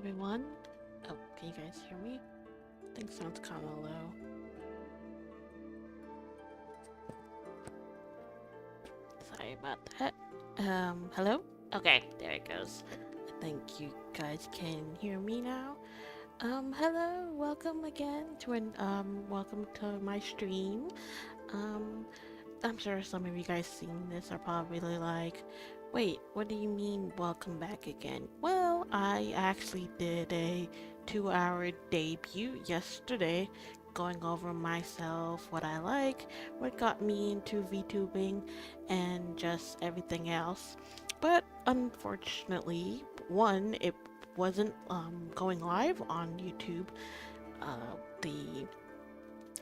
everyone. Oh, can you guys hear me? I think sounds kind of low. Sorry about that. Hello? Okay, there it goes. I think you guys can hear me now. Hello, welcome again to welcome to my stream. Um, I'm sure some of you guys seeing this are probably like, wait, what do you mean welcome back again? Well, I actually did a 2-hour debut yesterday, going over myself, what I like, what got me into VTubing, and just everything else. But unfortunately, one, it wasn't going live on YouTube. The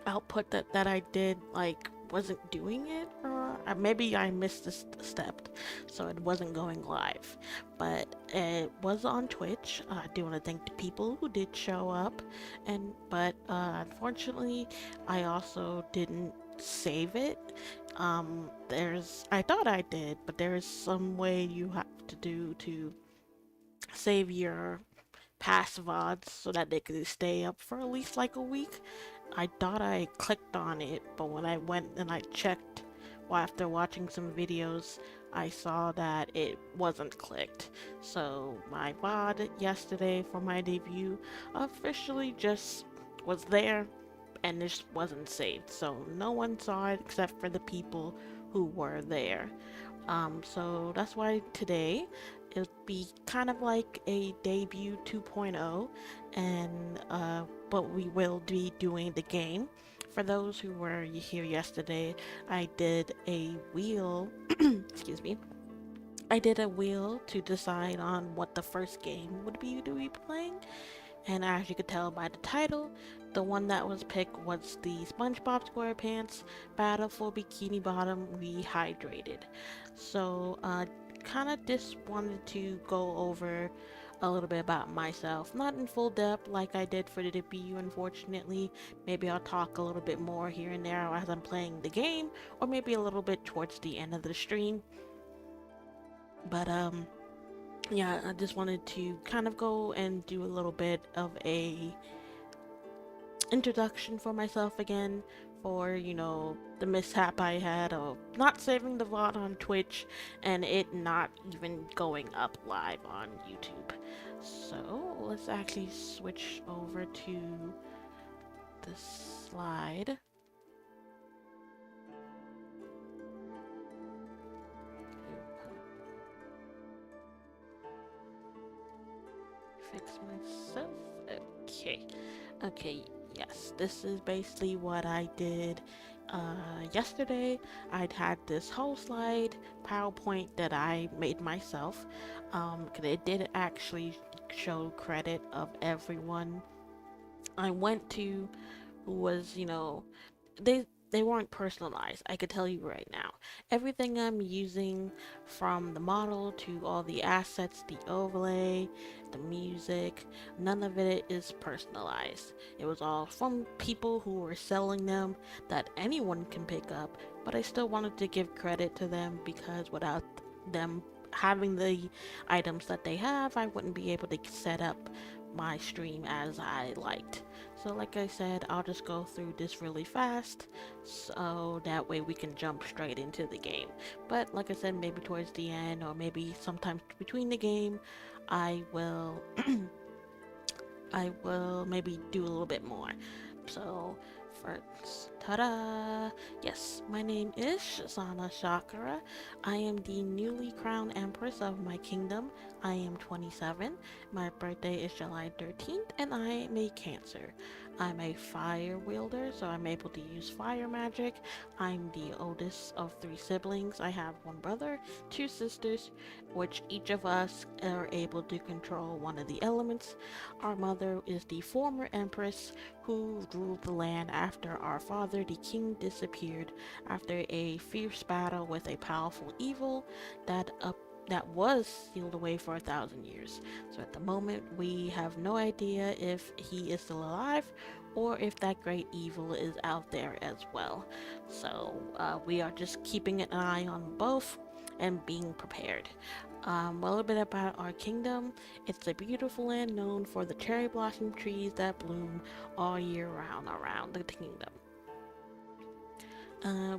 output that I did like wasn't doing it, or maybe I missed a step, so it wasn't going live. But it was on Twitch. I do want to thank the people who did show up, but unfortunately, I also didn't save it. I thought I did, but there's some way you have to do to save your past VODs so that they could stay up for at least like a week. I thought I clicked on it, but when I went and I checked, well, after watching some videos, I saw that it wasn't clicked. So my VOD yesterday for my debut officially just was there and this wasn't saved. So no one saw it except for the people who were there. So that's why today it'll be kind of like a debut 2.0, and but we will be doing the game. For those who were here yesterday, I did a wheel. Excuse me. I did a wheel to decide on what the first game would be to be playing, and as you could tell by the title, the one that was picked was the SpongeBob SquarePants Battle for Bikini Bottom Rehydrated. So, kind of just wanted to go over a little bit about myself. Not in full depth like I did for the debut, unfortunately. Maybe I'll talk a little bit more here and there as I'm playing the game, or maybe a little bit towards the end of the stream. But, yeah, I just wanted to kind of go and do a little bit of a introduction for myself again, for the mishap I had of not saving the VOD on Twitch and it not even going up live on YouTube. So let's actually switch over to the slide. Fix myself. Okay, yes, this is basically what I did yesterday. I'd had this whole slide PowerPoint that I made myself. 'Cause it did actually show credit of everyone I went to who was, they weren't personalized. I could tell you right now. Everything I'm using, from the model to all the assets, the overlay, the music, none of it is personalized. It was all from people who were selling them that anyone can pick up, but I still wanted to give credit to them because without them having the items that they have, I wouldn't be able to set up my stream as I liked. So like I said, I'll just go through this really fast so that way we can jump straight into the game. But like I said, maybe towards the end or maybe sometime between the game, I will I will maybe do a little bit more. So first, ta-da! Yes, my name is Shazana Chakra. I am the newly crowned Empress of my kingdom. I am 27. My birthday is July 13th, and I am a Cancer. I'm a fire wielder, so I'm able to use fire magic. I'm the oldest of 3 siblings. I have 1 brother, 2 sisters, which each of us are able to control one of the elements. Our mother is the former Empress who ruled the land after our father, the king, disappeared after a fierce battle with a powerful evil that was sealed away for 1,000 years. So at the moment, we have no idea if he is still alive or if that great evil is out there as well. So we are just keeping an eye on both and being prepared. A little bit about our kingdom. It's a beautiful land known for the cherry blossom trees that bloom all year round around the kingdom.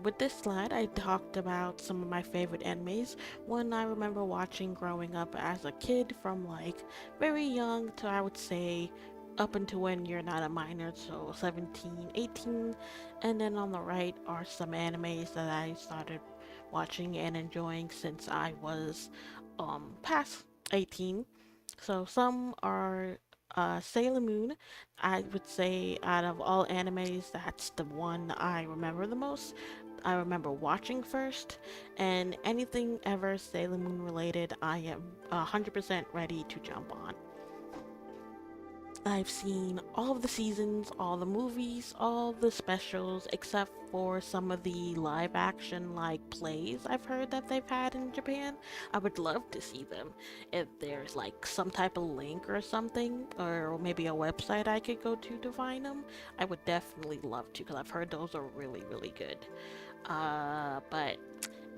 With this slide, I talked about some of my favorite animes. One I remember watching growing up as a kid from like very young to I would say up until when you're not a minor, so 17, 18. And then on the right are some animes that I started watching and enjoying since I was past 18. So some are Sailor Moon. I would say out of all animes, that's the one I remember the most. I remember watching first, and anything ever Sailor Moon related, I am 100% ready to jump on. I've seen all of the seasons, all the movies, all the specials, except for some of the live action like plays I've heard that they've had in Japan. I would love to see them. If there's like some type of link or something, or maybe a website I could go to find them, I would definitely love to because I've heard those are really, really good. But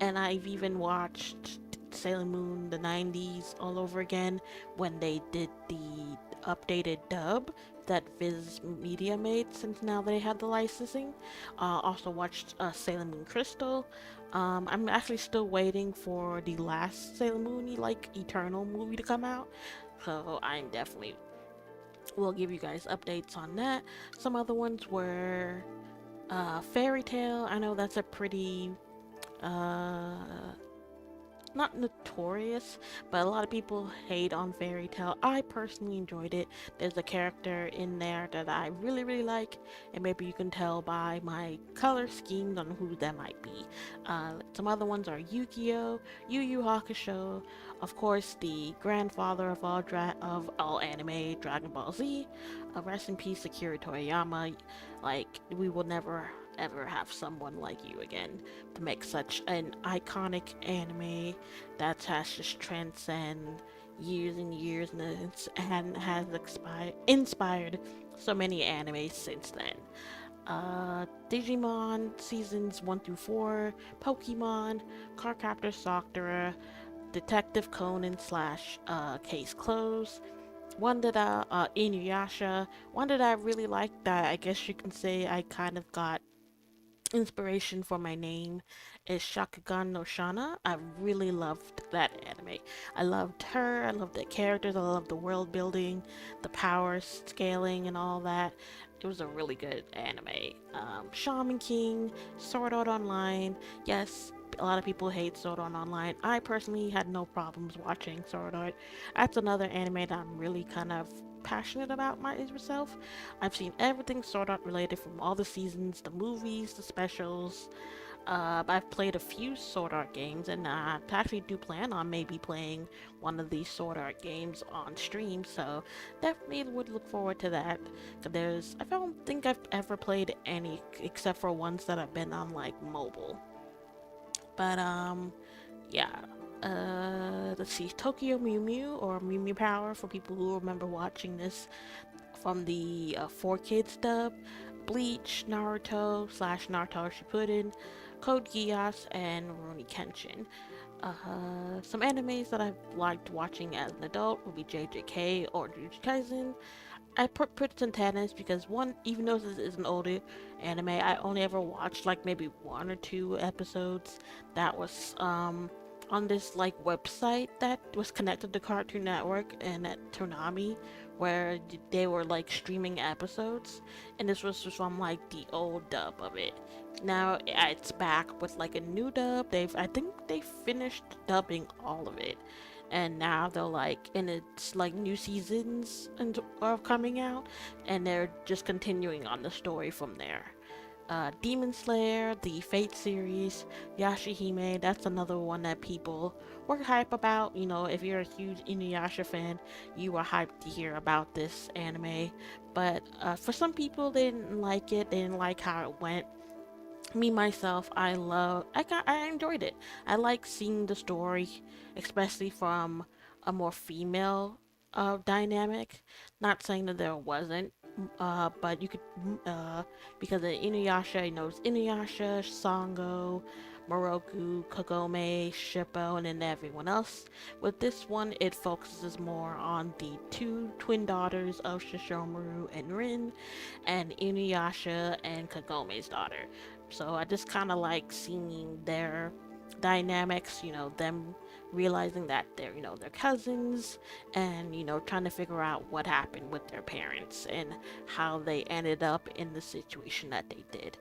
and I've even watched Sailor Moon the 90s all over again when they did the updated dub that Viz Media made since now they had the licensing. Also watched Sailor Moon Crystal. I'm actually still waiting for the last Sailor Moon like Eternal movie to come out. So I'm definitely will give you guys updates on that. Some other ones were Fairy Tale. I know that's a pretty uh not notorious, but a lot of people hate on Fairy Tale. I personally enjoyed it. There's a character in there that I really, really like, and maybe you can tell by my color schemes on who that might be. Some other ones are Yu-Gi-Oh, Yu Yu Hakusho, of course, the grandfather of of all anime, Dragon Ball Z. Rest in peace, Akira Toriyama. Like, we will never ever have someone like you again to make such an iconic anime that has just transcend years and years and has inspired so many animes since then. Digimon seasons 1 through 4, Pokemon, Cardcaptor Sakura, Detective Conan slash Case Closed. One that Inuyasha, one that I really liked that I guess you can say I kind of got inspiration for my name is Shakugan no Shana. I really loved that anime. I loved her, I loved the characters, I loved the world building, the power scaling, and all that. It was a really good anime. Shaman King, Sword Art Online. Yes, a lot of people hate Sword Art Online. I personally had no problems watching Sword Art. That's another anime that I'm really kind of passionate about myself. I've seen everything Sword Art related from all the seasons, the movies, the specials. I've played a few Sword Art games, and I actually do plan on maybe playing one of these Sword Art games on stream. So definitely would look forward to that. I don't think I've ever played any except for ones that have been on like mobile. But yeah. Let's see, Tokyo Mew Mew or Mew Mew Power for people who remember watching this from the 4Kids dub, Bleach, Naruto slash Naruto Shippuden, Code Geass, and Rurouni Kenshin. Some animes that I've liked watching as an adult would be JJK or Jujutsu Kaisen. I put Tennis because one, even though this is an older anime, I only ever watched like maybe one or two episodes. That was on this like website that was connected to Cartoon Network and at Toonami, where they were like streaming episodes, and this was from like the old dub of it. Now it's back with like a new dub. I think they finished dubbing all of it, and now they're like, and it's like new seasons are coming out, and they're just continuing on the story from there. Demon Slayer, the Fate series, Yashahime, that's another one that people were hype about. You know, if you're a huge Inuyasha fan, you were hyped to hear about this anime. But for some people, they didn't like it, they didn't like how it went. Me myself, I enjoyed it. I like seeing the story, especially from a more female dynamic. Not saying that there wasn't, but you could because of Inuyasha, he knows Inuyasha, Sango, Moroku, Kagome, Shippo, and then everyone else. With this one, it focuses more on the two twin daughters of Shishomaru and Rin, and Inuyasha and Kagome's daughter. So I just kind of like seeing their dynamics, them realizing that they're cousins, and trying to figure out what happened with their parents and how they ended up in the situation that they did.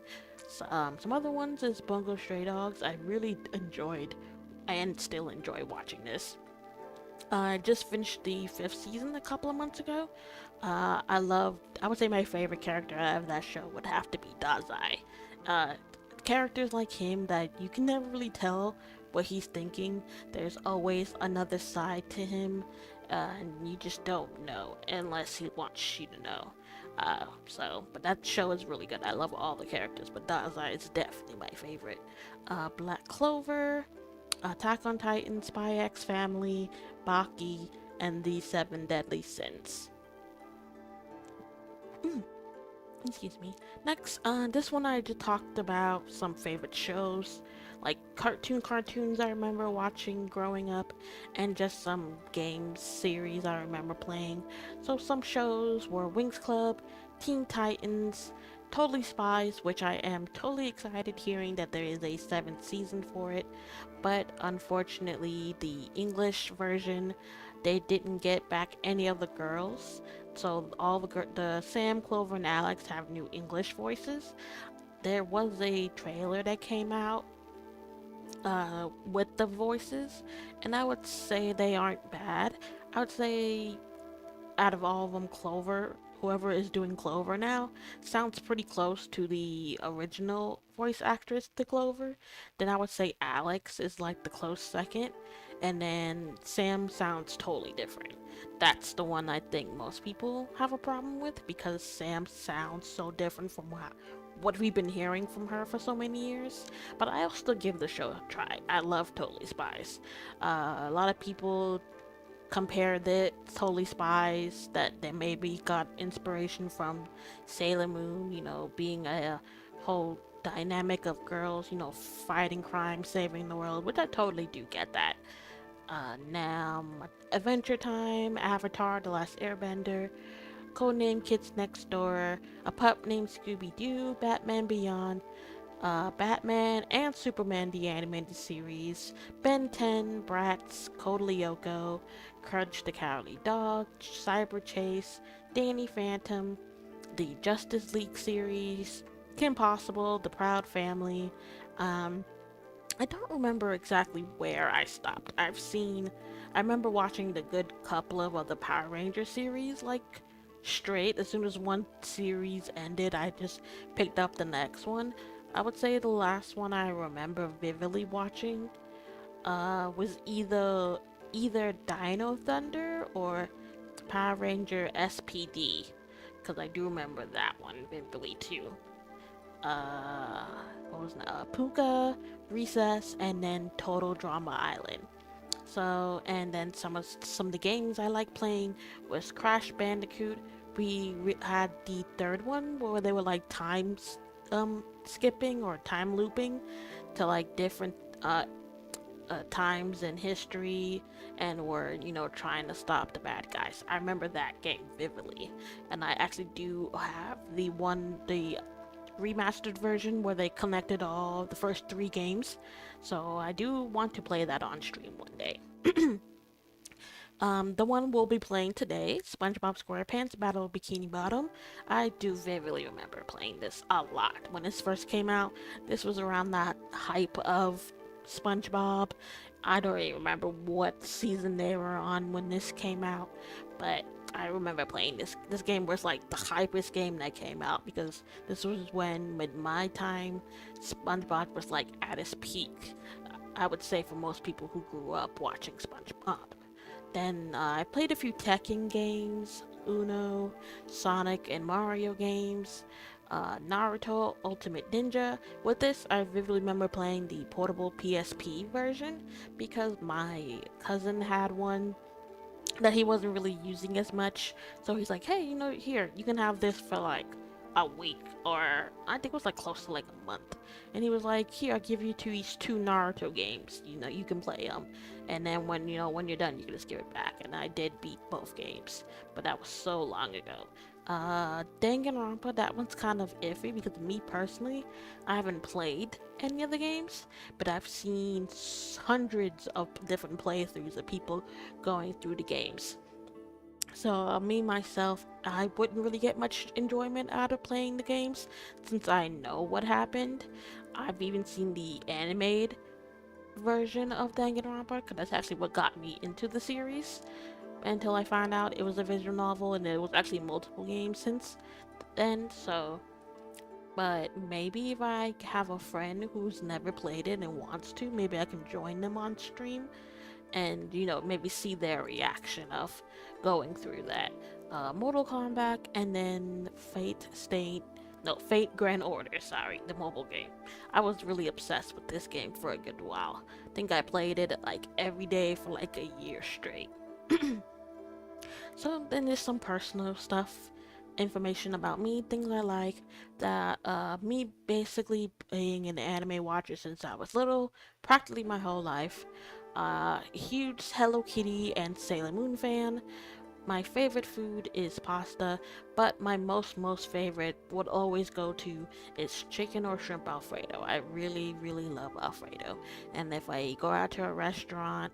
So, some other ones is Bungo Stray Dogs. I really enjoyed and still enjoy watching this. I just finished the fifth season a couple of months ago. I would say my favorite character out of that show would have to be Dazai. Uh, Characters like him that you can never really tell what he's thinking. There's always another side to him, and you just don't know unless he wants you to know. But that show is really good. I love all the characters, but Dazai is definitely my favorite. Black Clover, Attack on Titan, Spy X Family, Baki, and the Seven Deadly Sins. Excuse me. Next, this one I just talked about some favorite shows, like cartoons I remember watching growing up, and just some games series I remember playing. So some shows were Winx Club, Teen Titans, Totally Spies, which I am totally excited hearing that there is a seventh season for it, but unfortunately the English version, they didn't get back any of the girls, so all the Sam, Clover, and Alex have new English voices. There was a trailer that came out with the voices, and I would say they aren't bad. I would say out of all of them, Clover, whoever is doing Clover now, sounds pretty close to the original voice actress to Clover. Then I would say Alex is like the close second, and then Sam sounds totally different. That's the one I think most people have a problem with because Sam sounds so different from what we've been hearing from her for so many years. But I'll still give the show a try. I love Totally Spies. A lot of people compare the Totally Spies that they maybe got inspiration from Sailor Moon, being a whole dynamic of girls, fighting crime, saving the world, which I totally do get that. Now, Adventure Time, Avatar, The Last Airbender, Codename Kids Next Door, A Pup Named Scooby Doo, Batman Beyond, Batman and Superman the Animated Series, Ben 10, Bratz, Code Lyoko, Courage the Cowardly Dog, Cyber Chase, Danny Phantom, the Justice League series, Kim Possible, The Proud Family. Um, I don't remember exactly where I stopped. I remember watching the good couple of the Power Ranger series, like straight. As soon as one series ended, I just picked up the next one. I would say the last one I remember vividly watching was either Dino Thunder or Power Ranger SPD, because I do remember that one vividly too. Uh, what was that? Puka, Recess, and then Total Drama Island. So, and then some of the games I like playing was Crash Bandicoot. We had the third one where they were like skipping or time looping to like different times in history, and were trying to stop the bad guys. I remember that game vividly, and I actually do have the remastered version where they connected all the first three games. So I do want to play that on stream one day. The one we'll be playing today, SpongeBob SquarePants Battle of Bikini Bottom. I do vividly remember playing this a lot. When this first came out, this was around that hype of SpongeBob. I don't even remember what season they were on when this came out, but I remember playing this. This game was like the hypest game that came out because this was when, with my time, SpongeBob was like at its peak. I would say for most people who grew up watching SpongeBob. Then I played a few Tekken games, Uno, Sonic, and Mario games, Naruto Ultimate Ninja. With this, I vividly remember playing the portable PSP version because my cousin had one that he wasn't really using as much. So he's like, hey, here, you can have this for like a week, or I think it was like close to like a month. And he was like, "Here, I'll give you two Naruto games. You know, you can play them, and then when you're done, you can just give it back." And I did beat both games, but that was so long ago. Danganronpa, that one's kind of iffy because me personally, I haven't played any of the games, but I've seen hundreds of different playthroughs of people going through the games. So, me myself, I wouldn't really get much enjoyment out of playing the games since I know what happened. I've even seen the animated version of Danganronpa because that's actually what got me into the series until I found out it was a visual novel and there was actually multiple games since then. So, but maybe if I have a friend who's never played it and wants to, maybe I can join them on stream and maybe see their reaction of going through that. Mortal Kombat and then Fate Grand Order, sorry, the mobile game. I was really obsessed with this game for a good while. I think I played it like every day for like a year straight. So then there's some personal stuff, information about me, things I like. That me basically being an anime watcher since I was little, practically my whole life. Huge Hello Kitty and Sailor Moon fan. My favorite food is pasta, but my most favorite would always go to is chicken or shrimp Alfredo. I really love Alfredo. And if I go out to a restaurant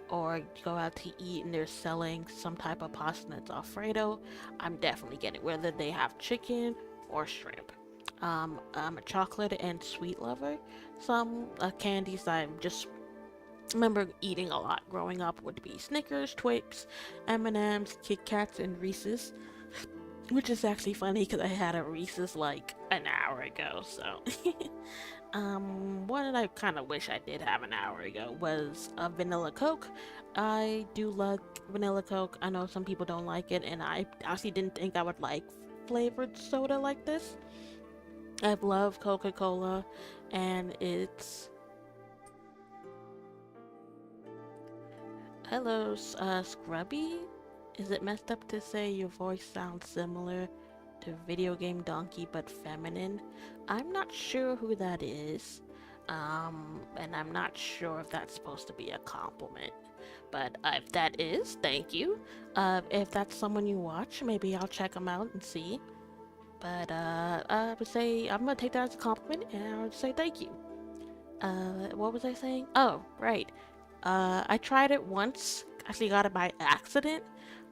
or go out to eat and they're selling some type of pasta that's Alfredo, I'm definitely getting it, whether they have chicken or shrimp. I'm a chocolate and sweet lover. Some candies I just remember eating a lot growing up would be Snickers, Twix, M&Ms, Kit Kats, and Reese's. Which is actually funny because I had a Reese's like an hour ago, so. One that I kind of wish I did have an hour ago was a vanilla Coke. I do love vanilla Coke. I know some people don't like it, and I actually didn't think I would like flavored soda like this. I've loved Coca-Cola, and it's... Hello, Scrubby? Is it messed up to say your voice sounds similar to Video Game Donkey but feminine? I'm not sure who that is, and I'm not sure if that's supposed to be a compliment. But if that is, thank you. If that's someone you watch, maybe I'll check them out and see. But I would say I'm gonna take that as a compliment, and I would say thank you. What was I saying? Oh, right. I tried it once. Actually, got it by accident.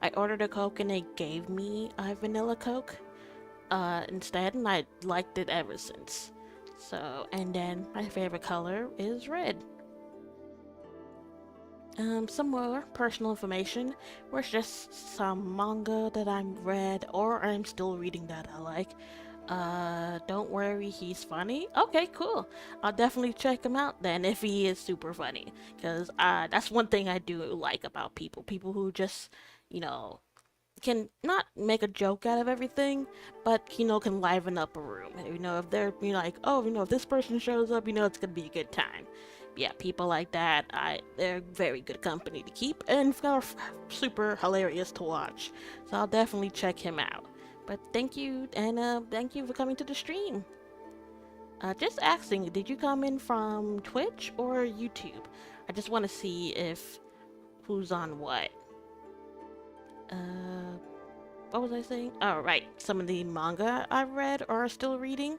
I ordered a Coke and they gave me a vanilla Coke instead, and I liked it ever since. So, and then my favorite color is red. Some more personal information, where it's just some manga that I'm read or I'm still reading that I like. Don't worry, he's funny. Okay, cool. I'll definitely check him out then if he is super funny. Because that's one thing I do like about people. People who just, you know, can not make a joke out of everything, but can liven up a room. If they're like, oh, if this person shows up, it's gonna be a good time. Yeah, people like that, they're very good company to keep and super hilarious to watch. So I'll definitely check him out. But thank you, and thank you for coming to the stream. Just asking, did you come in from Twitch or YouTube? I just want to see if who's on what. What was I saying? Oh, right. Some of the manga I've read or are still reading.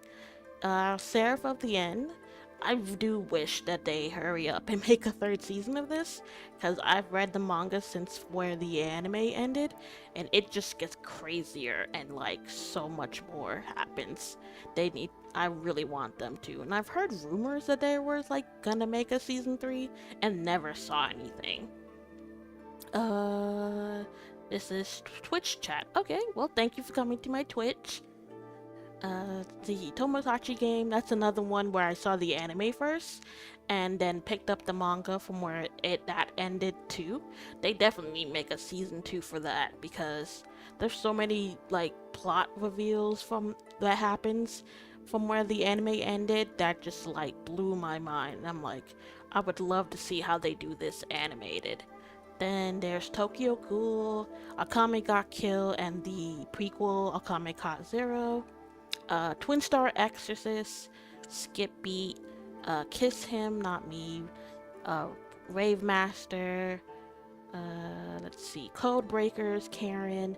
Seraph of the End. I do wish that they hurry up and make a third season of this, because I've read the manga since where the anime ended, and it just gets crazier and like so much more happens. I really want them to, and I've heard rumors that they were like gonna make a season 3 and never saw anything. This is Twitch chat. Okay, well, thank you for coming to my Twitch. The Tomodachi game, that's another one where I saw the anime first and then picked up the manga from where that ended too. They definitely make a season 2 for that because there's so many like plot reveals from that happens from where the anime ended that just like blew my mind. I'm like, I would love to see how they do this animated. Then there's Tokyo Ghoul, Akame Got Kill, and the prequel Akame Got Zero. Twin Star Exorcist, Skip Beat, Kiss Him, Not Me, uh, Rave Master, let's see, Code Breakers, Karen,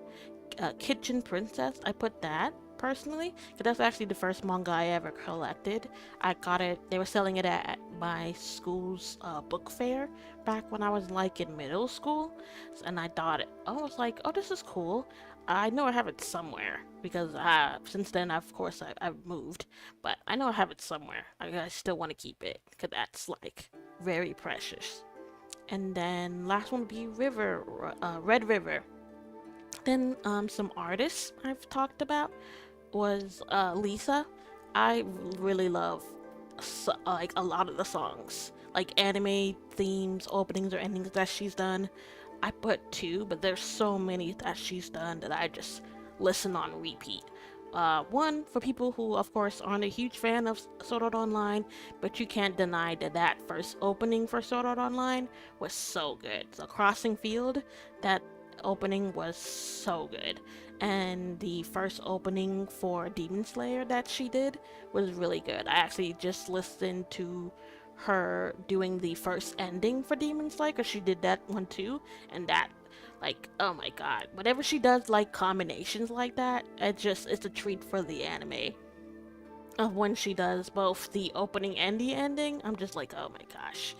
Kitchen Princess. I put that personally because that's actually the first manga I ever collected. I got it. They were selling it at my school's book fair back when I was like in middle school, and I thought I was like, oh, this is cool. I know I have it somewhere because since then, of course, I've moved, but I know I have it somewhere. I still want to keep it because that's like very precious. And then last one would be Red River. Then some artists I've talked about was Lisa. I really love like a lot of the songs, like anime themes, openings or endings that she's done. I put two, but there's so many that she's done that I just listen on repeat. One for people who, of course, aren't a huge fan of Sword Art Online, but you can't deny that that first opening for Sword Art Online was so good. So Crossing Field, that opening was so good, and the first opening for Demon Slayer that she did was really good. I actually just listened to her doing the first ending for Demon Slayer because she did that one too, and that, like, oh my god, whenever she does like combinations like that, it's a treat for the anime. Of when she does both the opening and the ending, I'm just like, oh my gosh.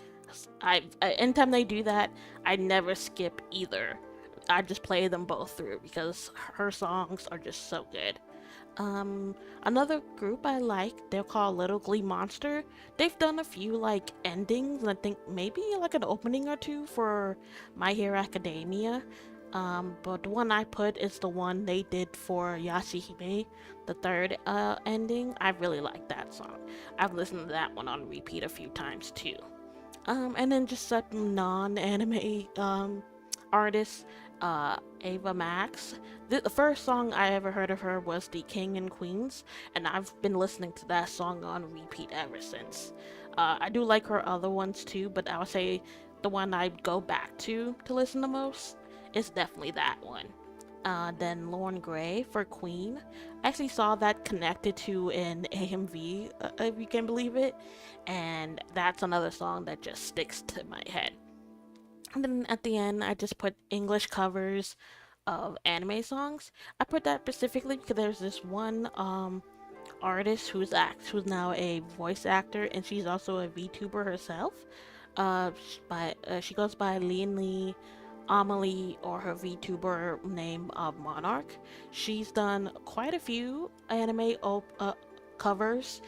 Anytime they do that, I never skip either. I just play them both through because her songs are just so good. Another group I like, they're called Little Glee Monster. They've done a few like endings, and I think maybe like an opening or two for My Hero Academia. But the one I put is the one they did for Yashihime, the third ending. I really like that song. I've listened to that one on repeat a few times too. And then just some non-anime artists, Ava Max. The first song I ever heard of her was the King and Queens, and I've been listening to that song on repeat ever since. I do like her other ones too, but I would say the one I'd go back to listen the most is definitely that one. Then Lauren Gray for Queen. I actually saw that connected to an AMV, if you can believe it, and that's another song that just sticks to my head. And then at the end, I just put English covers of anime songs. I put that specifically because there's this one artist who's now a voice actor, and she's also a VTuber herself. She goes by Lean Lee Amelie, or her VTuber name of Monarch. She's done quite a few anime covers,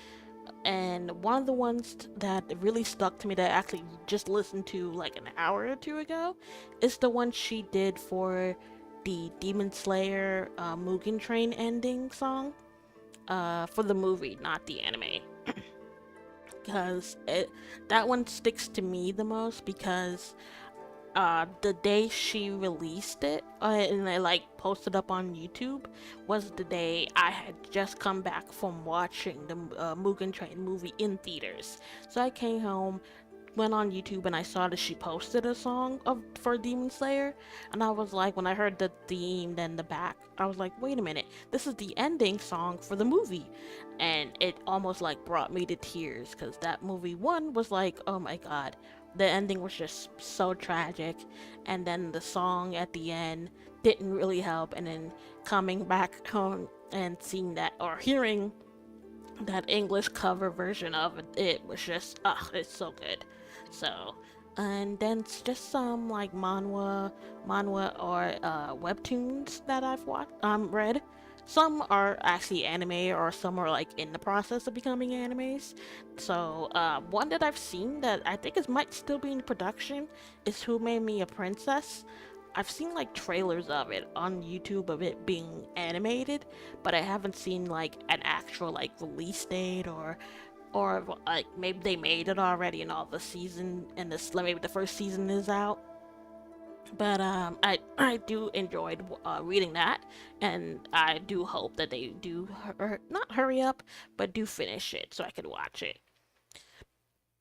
and one of the ones that really stuck to me that I actually just listened to like an hour or two ago is the one she did for the Demon Slayer Mugen Train ending song for the movie, not the anime. Because that one sticks to me the most because the day she released it and I like posted up on YouTube was the day I had just come back from watching the Mugen Train movie in theaters. So I came home, went on YouTube, and I saw that she posted a song for Demon Slayer, and I was like, when I heard the theme, then the back, I was like, wait a minute, this is the ending song for the movie, and it almost like brought me to tears because that movie one was like, oh my god, the ending was just so tragic, and then the song at the end didn't really help, and then coming back home and seeing that or hearing that English cover version of it was just, it's so good. So, and then it's just some like manhwa or webtoons that I've read. Some are actually anime, or some are like in the process of becoming animes. So, one that I've seen that I think might still be in production is Who Made Me a Princess. I've seen like trailers of it on YouTube of it being animated, but I haven't seen like an actual like release date, or like maybe they made it already and all the season and this maybe the first season is out. But I do enjoyed reading that, and I do hope that they do not hurry up, but do finish it so I could watch it.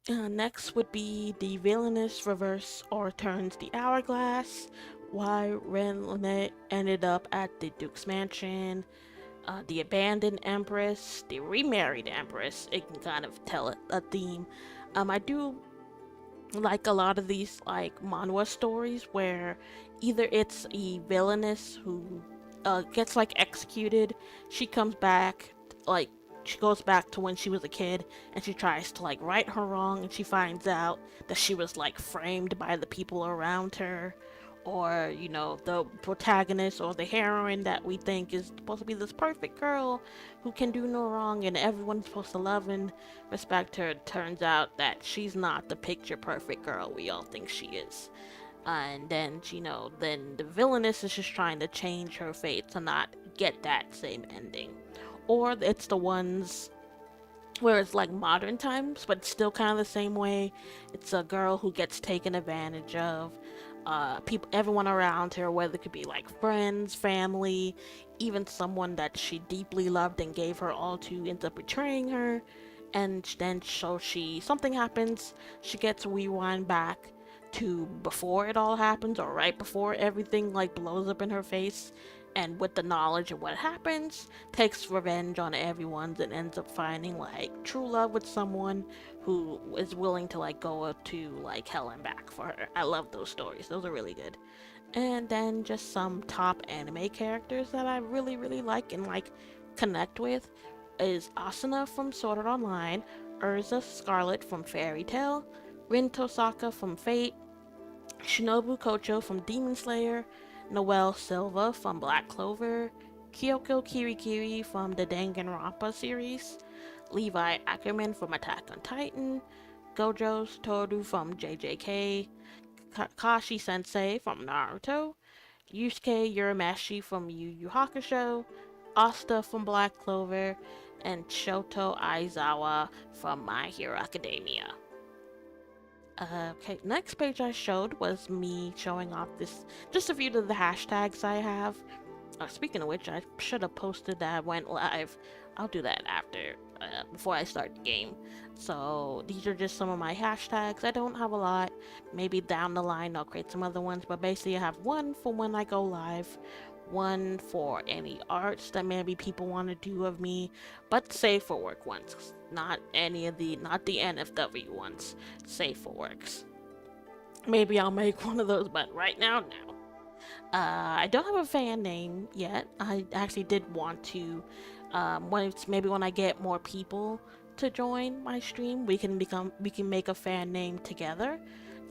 Next would be The Villainous Reverse or Turns the Hourglass. Why Ren Lynette ended up at the Duke's Mansion. the abandoned empress, the remarried empress. It can kind of tell a theme. I do like a lot of these like manhwa stories where either it's a villainess who gets like executed, she comes back, like she goes back to when she was a kid and she tries to like right her wrong and she finds out that she was like framed by the people around her, or you know, the protagonist or the heroine that we think is supposed to be this perfect girl who can do no wrong and everyone's supposed to love and respect her. Turns out that she's not the picture perfect girl we all think she is. And then, you know, then the villainess is just trying to change her fate to not get that same ending. Or it's the ones where it's like modern times, but still kind of the same way. It's a girl who gets taken advantage of. People, everyone around her, whether it could be like friends, family, even someone that she deeply loved and gave her all to, ends up betraying her, and then so something happens. She gets rewind back to before it all happens, or right before everything like blows up in her face, and with the knowledge of what happens, takes revenge on everyone and ends up finding like true love with someone who is willing to like go to like hell and back for her. I love those stories. Those are really good. And then just some top anime characters that I really like and like connect with is Asuna from Sword Art Online, Urza Scarlet from Fairy Tail, Rin Tosaka from Fate, Shinobu Kocho from Demon Slayer, Noelle Silva from Black Clover, Kyoko Kirikiri from the Danganronpa series, Levi Ackerman from Attack on Titan, Gojo Toru from JJK, Kakashi Sensei from Naruto, Yusuke Urameshi from Yu Yu Hakusho, Asta from Black Clover, and Shoto Aizawa from My Hero Academia. Okay, next page I showed was me showing off just a few of the hashtags I have. Speaking of which, I should have posted that went live. I'll do that after, before I start the game. So these are just some of my hashtags. I don't have a lot. Maybe down the line I'll create some other ones, but basically I have one for when I go live, one for any arts that maybe people want to do of me, but safe for work ones. Not the NFW ones. Safe for works. Maybe I'll make one of those, but right now, no. I don't have a fan name yet. I actually did want to. Maybe when I get more people to join my stream, we can make a fan name together.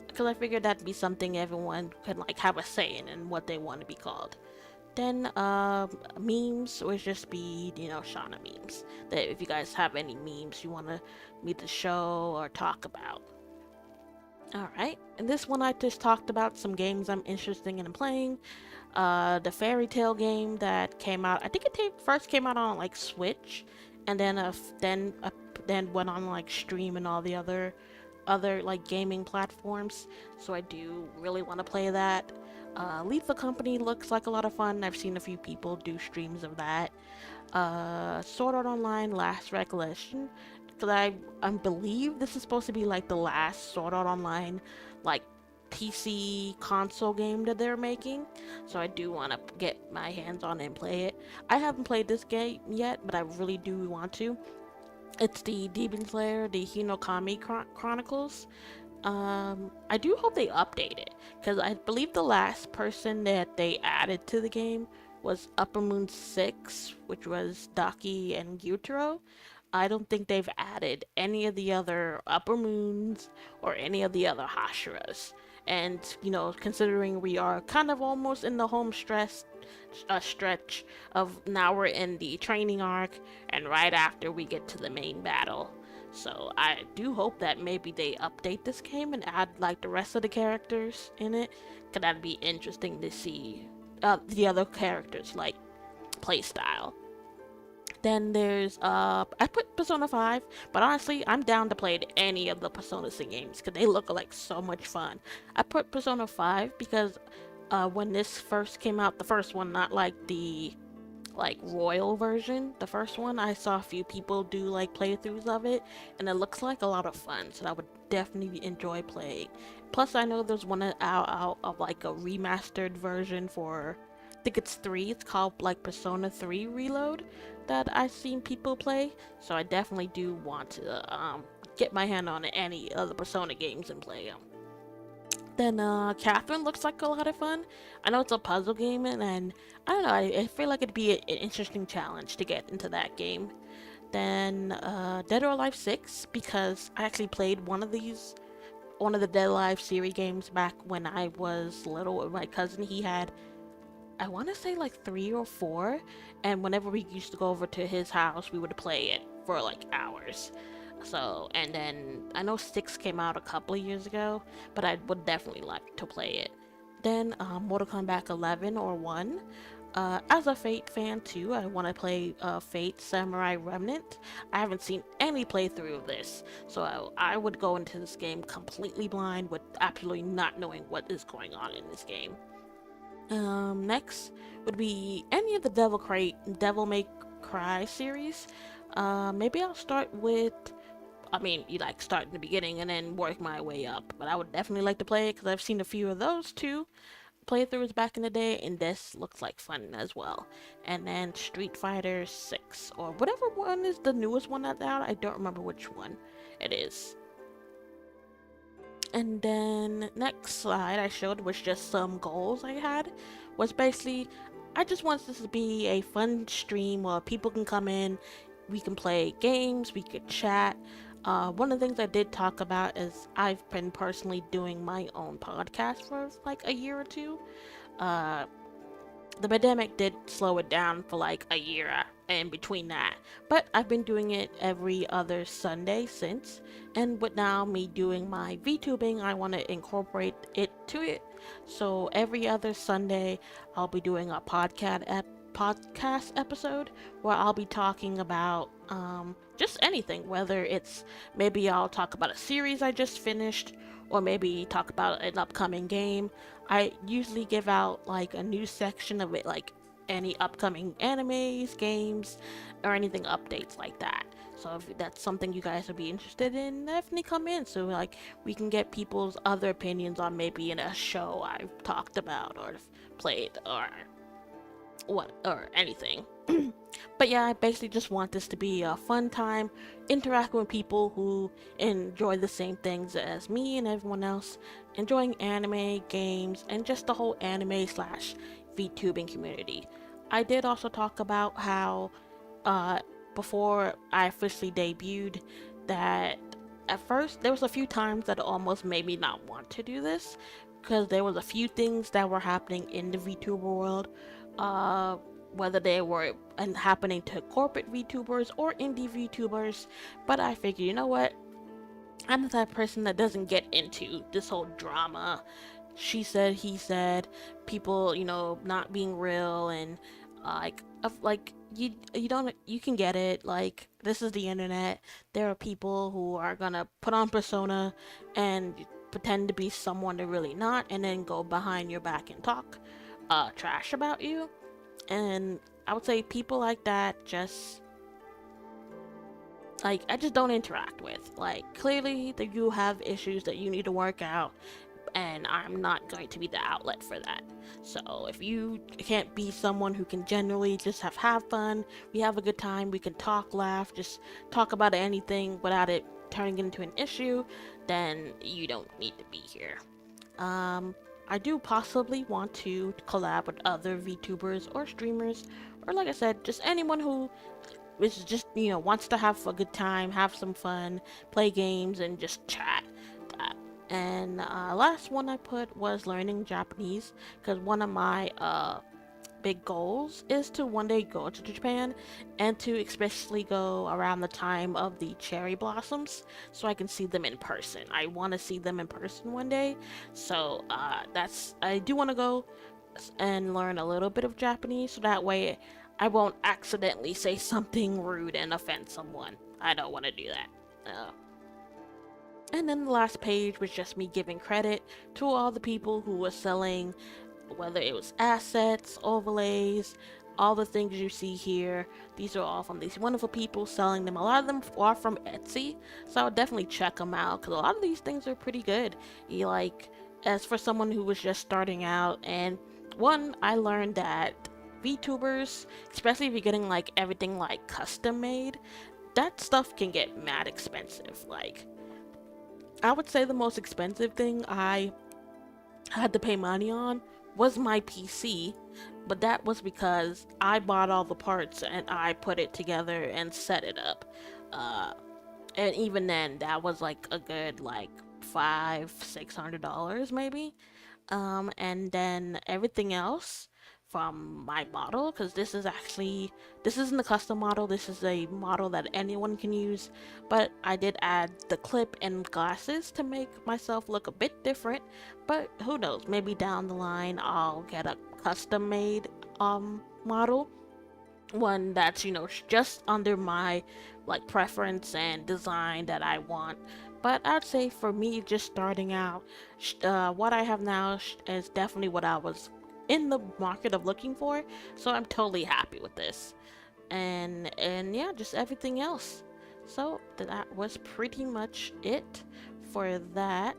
Because I figured that'd be something everyone can like have a say in and what they want to be called. Then memes would just be, you know, Shauna memes. That if you guys have any memes you want me to show or talk about. Alright, and this one I just talked about some games I'm interested in playing. The Fairy Tail game that came out, I think first came out on like Switch, and then went on like Stream and all the other like gaming platforms. So I do really want to play that. Leave the Company looks like a lot of fun. I've seen a few people do streams of that. Sword Art Online Last Recollection, because I believe this is supposed to be like the last Sword Art Online like PC console game that they're making, so I do want to get my hands on it and play it. I haven't played this game yet, but I really do want to. It's the Demon Slayer, the Hinokami Chronicles. I do hope they update it, because I believe the last person that they added to the game was Upper Moon 6, which was Daki and Gyutaro. I don't think they've added any of the other Upper Moons or any of the other Hashiras. And, you know, considering we are kind of almost in the home stretch of now we're in the training arc and right after we get to the main battle. So I do hope that maybe they update this game and add like the rest of the characters in it, because that'd be interesting to see the other characters like playstyle. Then there's I put Persona 5, but honestly I'm down to play any of the Persona games because they look like so much fun. I put Persona 5 because when this first came out, the first one, not like the royal version, the first one, I saw a few people do like playthroughs of it and it looks like a lot of fun, so I would definitely enjoy playing. Plus I know there's one out of like a remastered version for think it's 3. It's called like Persona 3 Reload that I've seen people play. So I definitely do want to get my hand on any of the Persona games and play them. Then Catherine looks like a lot of fun. I know it's a puzzle game, and I don't know. I feel like it'd be an interesting challenge to get into that game. Then Dead or Alive 6, because I actually played one of the Dead or Alive series games back when I was little with my cousin. He had, I want to say like 3 or 4, and whenever we used to go over to his house, we would play it for like hours. So, and then I know 6 came out a couple of years ago, but I would definitely like to play it. Then Mortal Kombat 11 or 1. As a Fate fan too, I want to play Fate Samurai Remnant. I haven't seen any playthrough of this, so I would go into this game completely blind with absolutely not knowing what is going on in this game. Next would be any of the Devil May Cry series. Maybe I'll start with, I mean, you like start in the beginning and then work my way up. But I would definitely like to play it because I've seen a few of those too playthroughs back in the day, and this looks like fun as well. And then Street Fighter 6 or whatever one is the newest one that's out. I don't remember which one it is. And then next slide I showed was just some goals I had. Was basically I just want this to be a fun stream where people can come in, we can play games, we could chat. One of the things I did talk about is I've been personally doing my own podcast for like a year or two. Uh, the pandemic did slow it down for like a year in between that, but I've been doing it every other Sunday since. And with now me doing my VTubing, I want to incorporate it to it. So every other Sunday, I'll be doing a podcast episode where I'll be talking about just anything, whether it's maybe I'll talk about a series I just finished, or maybe talk about an upcoming game. I usually give out like a news section of it, like any upcoming animes, games, or anything updates like that. So if that's something you guys would be interested in, definitely come in so like we can get people's other opinions on maybe in a show I've talked about or played or what or anything. But yeah, I basically just want this to be a fun time interacting with people who enjoy the same things as me and everyone else, enjoying anime, games, and just the whole anime slash VTubing community. I did also talk about how before I officially debuted that at first there was a few times that almost made me not want to do this because there was a few things that were happening in the VTuber world, whether they were happening to corporate VTubers or indie VTubers. But I figured, you know what, I'm the type of person that doesn't get into this whole drama, she said, he said, people, you know, not being real, and like you don't, you can get it, like this is the internet. There are people who are gonna put on persona and pretend to be someone they're really not, and then go behind your back and talk trash about you. And I would say people like that just, like, I just don't interact with. Like, clearly that you have issues that you need to work out, and I'm not going to be the outlet for that. So if you can't be someone who can generally just have fun, we have a good time, we can talk, laugh, just talk about anything without it turning into an issue, then you don't need to be here. I do possibly want to collab with other VTubers or streamers, or like I said, just anyone who is just, you know, wants to have a good time, have some fun, play games, and just chat. And last one I put was learning Japanese, because one of my big goals is to one day go to Japan, and to especially go around the time of the cherry blossoms so I can see them in person. I want to see them in person one day, so I do want to go and learn a little bit of Japanese so that way I won't accidentally say something rude and offend someone. I don't want to do that. And then the last page was just me giving credit to all the people who were selling, whether it was assets, overlays, all the things you see here. These are all from these wonderful people selling them. A lot of them are from Etsy, so I would definitely check them out because a lot of these things are pretty good. You like, as for someone who was just starting out and one, I learned that VTubers, especially if you're getting like everything like custom made, that stuff can get mad expensive. Like, I would say the most expensive thing I had to pay money on was my PC, but that was because I bought all the parts and I put it together and set it up. Uh, and even then, that was like a good like $500-600 maybe. And then everything else from my model, because this isn't a custom model, this is a model that anyone can use, but I did add the clip and glasses to make myself look a bit different. But who knows, maybe down the line I'll get a custom made model, one that's, you know, just under my like preference and design that I want. But I'd say for me, just starting out, what I have now is definitely what I was in the market of looking for, so I'm totally happy with this. And yeah, just everything else. So that was pretty much it for that.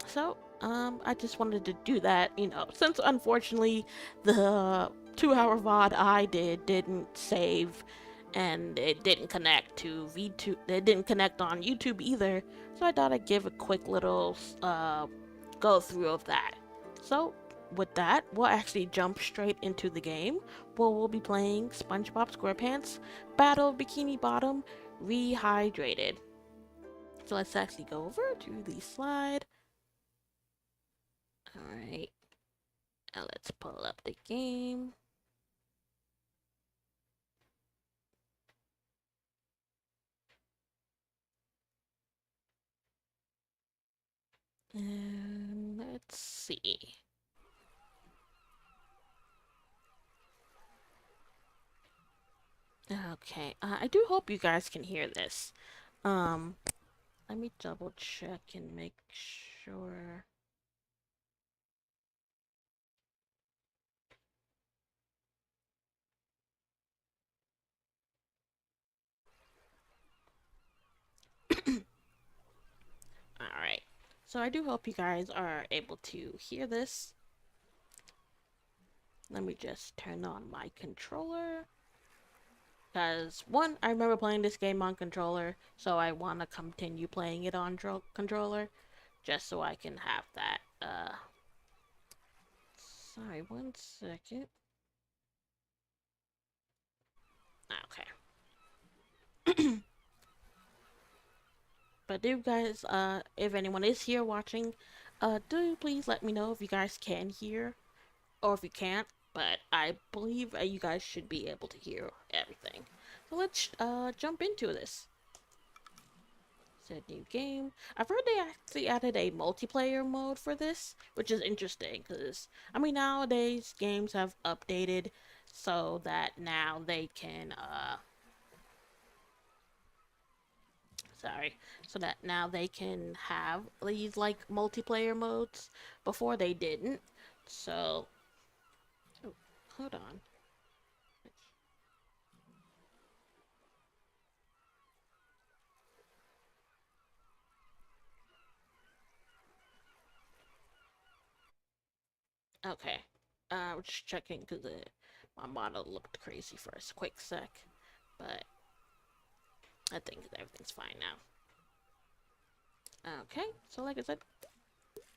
So, I just wanted to do that, you know, since unfortunately the 2 hour VOD I didn't save, and it didn't connect to V2, it didn't connect on YouTube either, so I thought I'd give a quick little, go through of that. So, with that, we'll actually jump straight into the game, where we'll be playing SpongeBob SquarePants Battle of Bikini Bottom Rehydrated. So let's actually go over to the slide. Alright, now let's pull up the game. And let's see. Okay, I do hope you guys can hear this. Um, Let me double check and make sure. Alright, so I do hope you guys are able to hear this. Let me just turn on my controller. Because, one, I remember playing this game on controller, so I want to continue playing it on controller, just so I can have that. Sorry, 1 second. Okay. But do you guys, if anyone is here watching, do please let me know if you guys can hear, or if you can't. But I believe you guys should be able to hear everything. So let's jump into this. Set new game. I've heard they actually added a multiplayer mode for this, which is interesting because, I mean, nowadays games have updated so that now they can, sorry, so that now they can have these like multiplayer modes. Before they didn't. So, oh, hold on. Okay. I'm just checking because my model looked crazy for a quick sec. But I think everything's fine now. Okay, so like I said,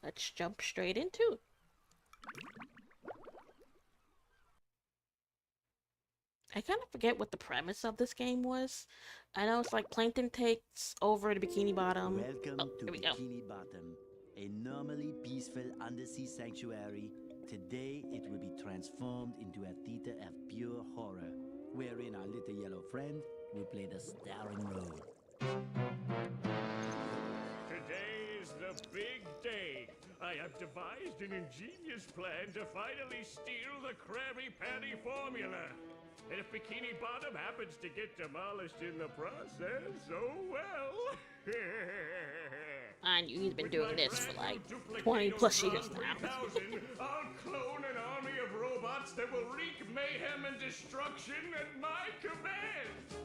let's jump straight into it. I kind of forget what the premise of this game was. I know it's like Plankton takes over the Bikini Bottom. Welcome to Here we go. Bikini Bottom, a normally peaceful undersea sanctuary. Today it will be transformed into a theater of pure horror, wherein our little yellow friend will play the starring role. Today is the big day. I have devised an ingenious plan to finally steal the Krabby Patty formula. And if Bikini Bottom happens to get demolished in the process, oh well. I knew he's been With doing my this for brand like new 20 plus Duplicator years Drone now. 3000, I'll clone an army of robots that will wreak mayhem and destruction at my command.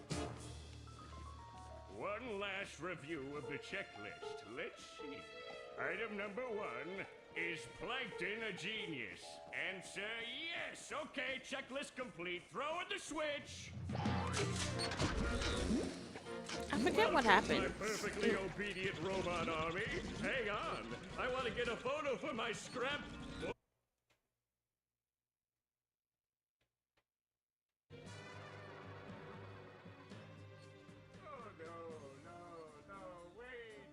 One last review of the checklist. Let's see. Item number 1, Is Plankton a genius? Answer yes. Okay, checklist complete. Throw in the switch. I forget what Welcome, happened. my perfectly obedient robot army. Hang on. I want to get a photo for my scrap. Oh, no, wait.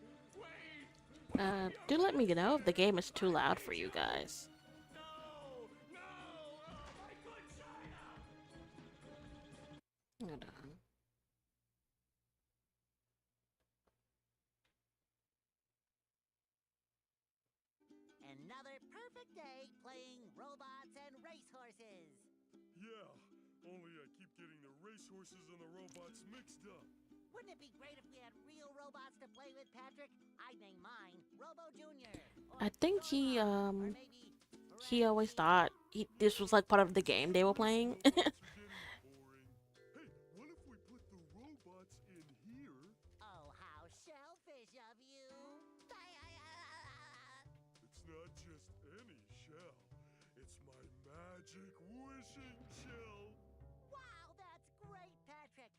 Do let me know if the game is too loud for you guys. No, my good China. Hold on. Another perfect day playing robots and racehorses. Yeah, only I keep getting the racehorses and the robots mixed up. Wouldn't it be great if we had real robots to play with, Patrick? I'd name mine Robo Junior. I think he or maybe he always Freddy. thought this was like part of the game they were playing. Robots are getting boring. Hey, what if we put the robots in here? Oh, how shellfish of you! It's not just any shell. It's my magic wishing shell. Wow, that's great, Patrick.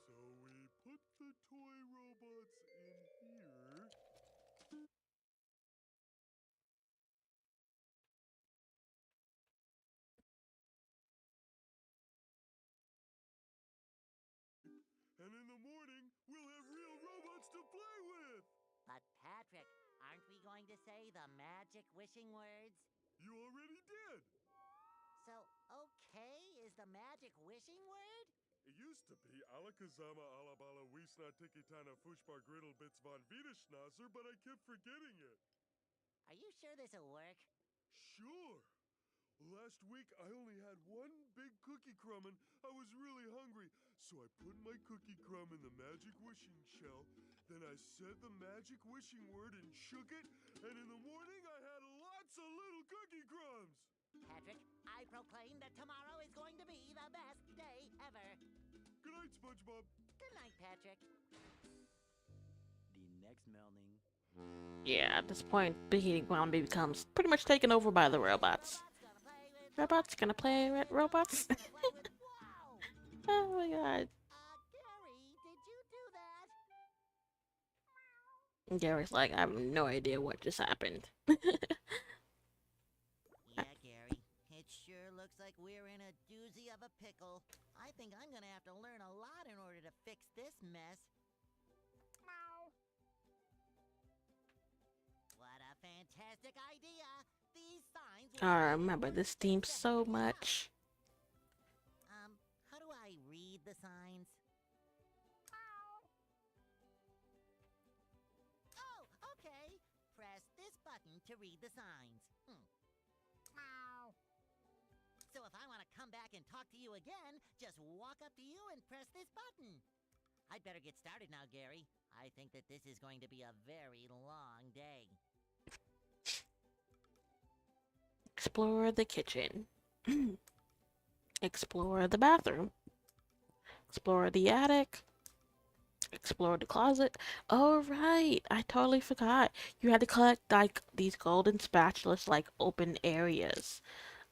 So we put the toy robots in here. And in the morning, we'll have real robots to play with. But Patrick, aren't we going to say the magic wishing words? You already did. So, okay is the magic wishing word? It used to be Alakazama Alabala Wiesna Tikitana Fushbar Griddle Bits von Wiederschnauzer, but I kept forgetting it. Are you sure this'll work? Sure. Last week I only had one big cookie crumb and I was really hungry. So I put my cookie crumb in the magic wishing shell. Then I said the magic wishing word and shook it. And in the morning I had lots of little cookie crumbs. Patrick, I proclaim that tomorrow is going to be the best day ever. Good night, SpongeBob. Good night, Patrick. The next morning. Yeah, at this point, Bikini Blondie becomes pretty much taken over by the robots. Robots gonna play with Robots gonna play robots? play with wow! Oh my god. Gary, did you do that? Gary's like, I have no idea what just happened. Yeah, Gary. It sure looks like we're in a doozy of a pickle. I think I'm gonna have to learn a lot in order to fix this mess. What a fantastic idea! These signs will I be remember worth this the theme best so stuff. much. How do I read the signs? Oh, okay. Press this button to read the signs. So if I want to come back and talk to you again, just walk up to you and press this button. I'd better get started now, Gary. I think that this is going to be a very long day. Explore the kitchen. Explore the bathroom. Explore the attic. Explore the closet. Oh, right. I totally forgot. You had to collect, like, these golden spatulas, like, open areas.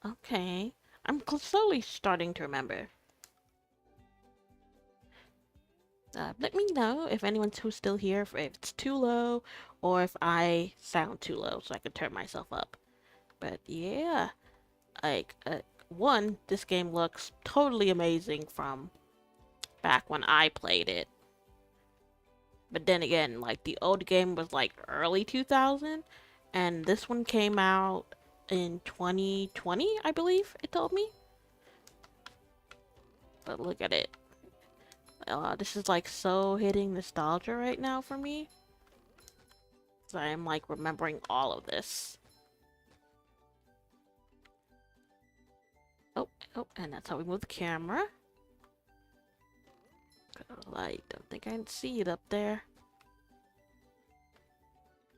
Okay. I'm slowly starting to remember. Let me know if anyone's who's still here, if it's too low, or if I sound too low, so I can turn myself up. But yeah, like, one, this game looks totally amazing from back when I played it. But then again, like, the old game was like early 2000, and this one came out in 2020, I believe it told me. But look at it. This is like so hitting nostalgia right now for me. So I am like remembering all of this. Oh, and that's how we move the camera. Got a light. Don't think I can see it up there.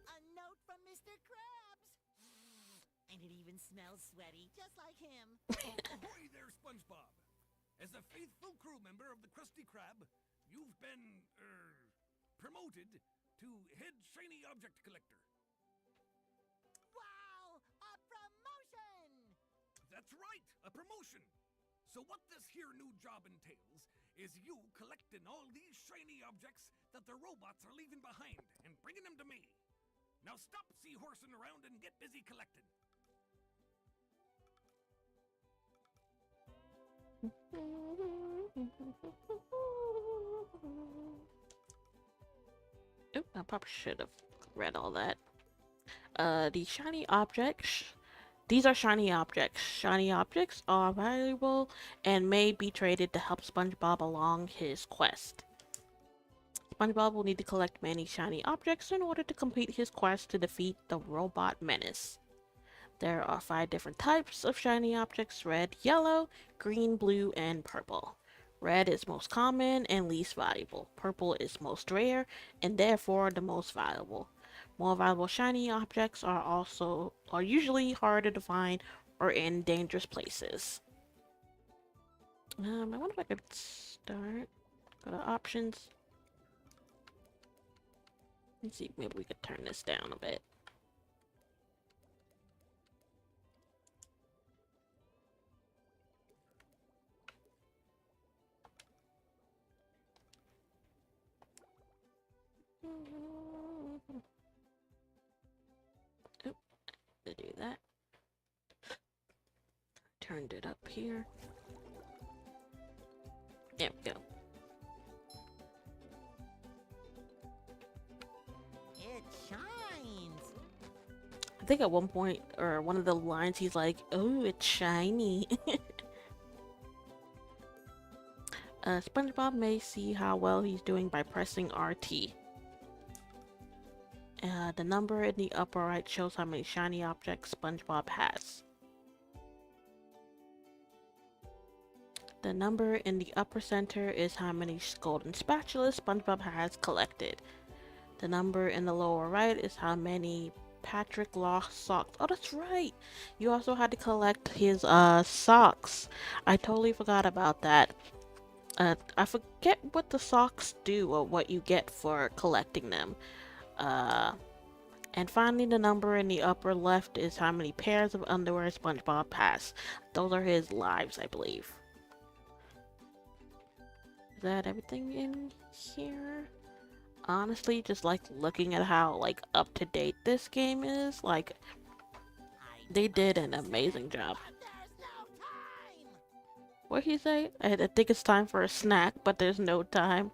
A note from Mr. Krabs! And it even smells sweaty, just like him. Ahoy there, SpongeBob! As a faithful crew member of the Krusty Krab, you've been, promoted to head shiny object collector. Wow! That's right, a promotion. So what this here new job entails is you collecting all these shiny objects that the robots are leaving behind and bringing them to me. Now stop seahorsing around and get busy collecting. Oop, I probably should have read all that. The shiny objects. These are shiny objects. Shiny objects are valuable and may be traded to help SpongeBob along his quest. SpongeBob will need to collect many shiny objects in order to complete his quest to defeat the robot menace. There are 5 different types of shiny objects: red, yellow, green, blue, and purple. Red is most common and least valuable. Purple is most rare and therefore the most valuable. More valuable shiny objects are usually harder to find or in dangerous places. I wonder if I could start. Go to options. Let's see, maybe we could turn this down a bit. Oop, to do that. Turned it up here. There we go. It shines. I think at one point, or one of the lines, he's like, "Oh, it's shiny." SpongeBob may see how well he's doing by pressing RT. The number in the upper right shows how many shiny objects SpongeBob has. The number in the upper center is how many golden spatulas SpongeBob has collected. The number in the lower right is how many Patrick lost socks. Oh, that's right! You also had to collect his socks. I totally forgot about that. I forget what the socks do or what you get for collecting them. And finally, the number in the upper left is how many pairs of underwear SpongeBob has. Those are his lives, I believe. Is that everything in here? Honestly, just like looking at how like up to date this game is, like they did an amazing job. There's no time. What'd he say? I think it's time for a snack, but there's no time.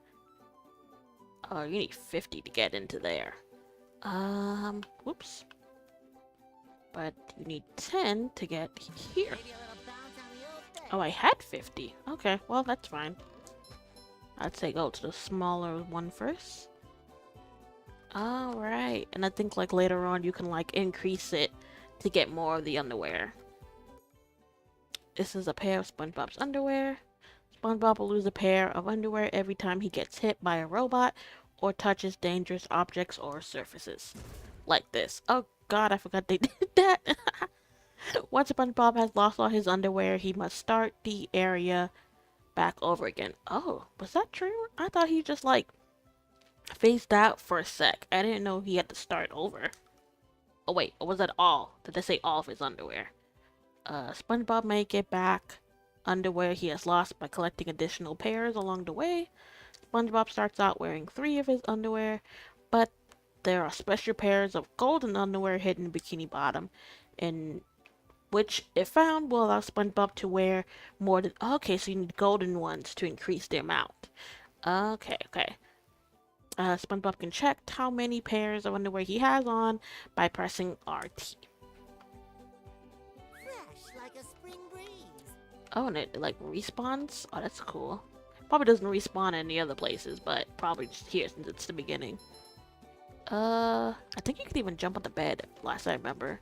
Oh, you need 50 to get into there. Whoops. But you need 10 to get here. Maybe a little bounce on the old thing. Oh, I had 50. Okay, well, that's fine. I'd say go to the smaller one first. Alright, and I think like later on you can like increase it to get more of the underwear. This is a pair of SpongeBob's underwear. SpongeBob will lose a pair of underwear every time he gets hit by a robot or touches dangerous objects or surfaces. Like this. Oh god, I forgot they did that. Once SpongeBob has lost all his underwear, he must start the area back over again. Oh, was that true? I thought he just like phased out for a sec. I didn't know he had to start over. Oh wait, or was that all? Did they say all of his underwear? SpongeBob may get back underwear he has lost by collecting additional pairs along the way. SpongeBob starts out wearing 3 of his underwear, but there are special pairs of golden underwear hidden in Bikini Bottom, in which, if found, will allow SpongeBob to wear more than... Okay, so you need golden ones to increase the amount. Okay. SpongeBob can check how many pairs of underwear he has on by pressing RT. Fresh like a spring breeze. Oh, and it like respawns? Oh, that's cool. Probably doesn't respawn any other places, but probably just here since it's the beginning. I think you could even jump on the bed, last I remember.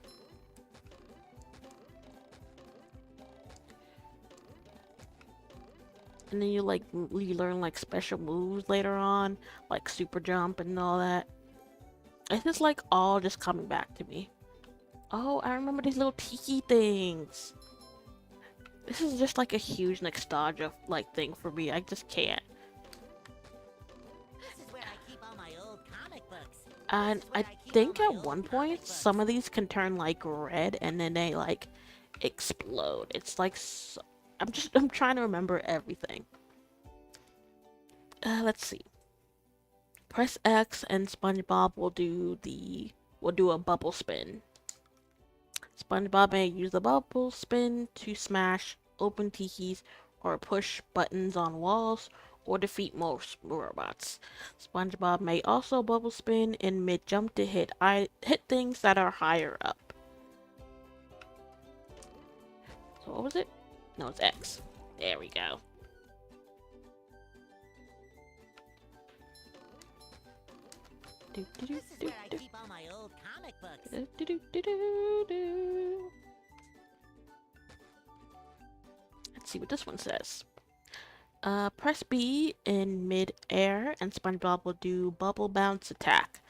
And then you learn like special moves later on, like super jump and all that. It's just like all just coming back to me. Oh, I remember these little tiki things. This is just like a huge nostalgia like thing for me. I just can't. This is where I keep all my old comic books. And I think at one point some of these can turn like red and then they like explode. It's like I'm trying to remember everything. Let's see. Press X and SpongeBob will do a bubble spin. SpongeBob may use the bubble spin to smash open tikis or push buttons on walls or defeat most robots. SpongeBob may also bubble spin in mid jump to hit things that are higher up. So what was it? No, it's X. There we go. This is where I keep all my old comic books. Let's see what this one says. Press B in mid-air and SpongeBob will do Bubble Bounce Attack.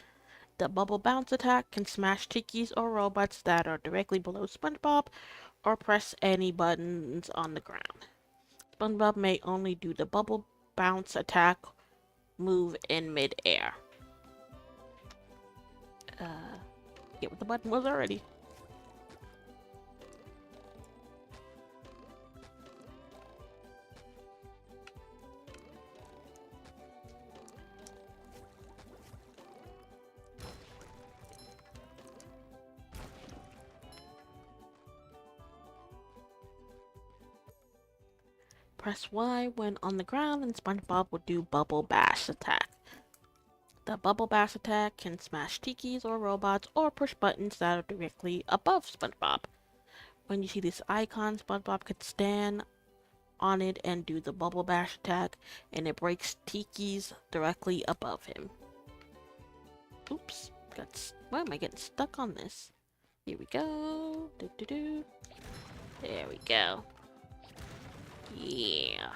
The Bubble Bounce Attack can smash tikis or robots that are directly below SpongeBob or press any buttons on the ground. SpongeBob may only do the Bubble Bounce Attack move in mid-air. Get what the button was already. Press Y when on the ground and SpongeBob will do Bubble Bash Attack. The Bubble Bash Attack can smash tikis or robots or push buttons that are directly above SpongeBob. When you see this icon, SpongeBob could stand on it and do the Bubble Bash Attack, and it breaks tikis directly above him. Oops, why am I getting stuck on this? Here we go. There we go. Yeah.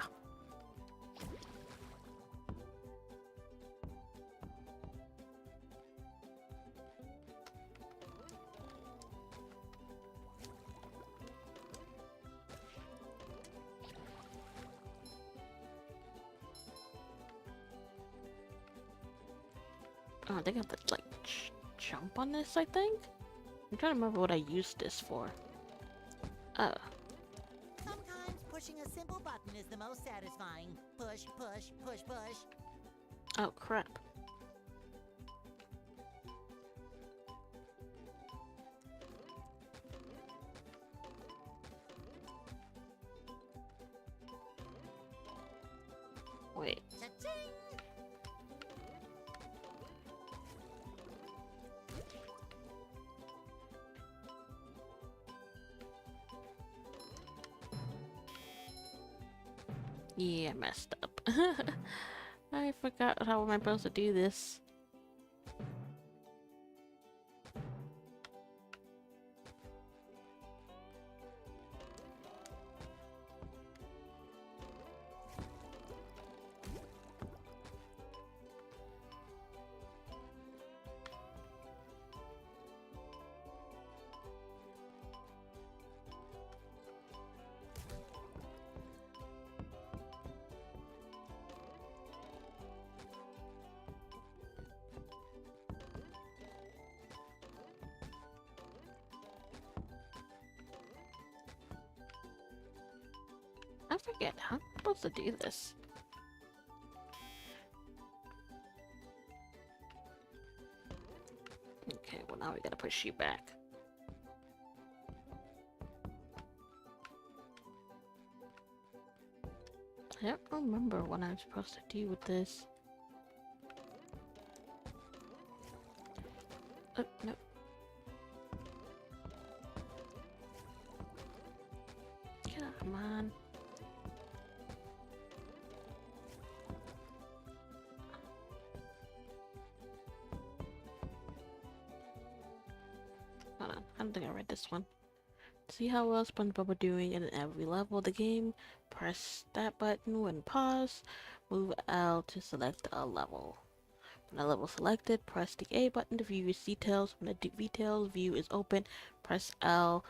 Oh, I think I have to like jump on this, I think? I'm trying to remember what I used this for. Sometimes pushing a simple button is the most satisfying. Push, push, push, push. Oh crap. Wait. Cha-ching! Yeah, I messed up. I forgot how am I supposed to do this. I forget how I'm supposed to do this. Okay, well now we gotta push you back. I don't remember what I'm supposed to do with this. Oh, no. Come on. Hold on, I don't think I read this one. See how well SpongeBob are doing in every level of the game. Press that button when paused. Move L to select a level. When a level selected, press the A button to view its details. When the details view is open, press L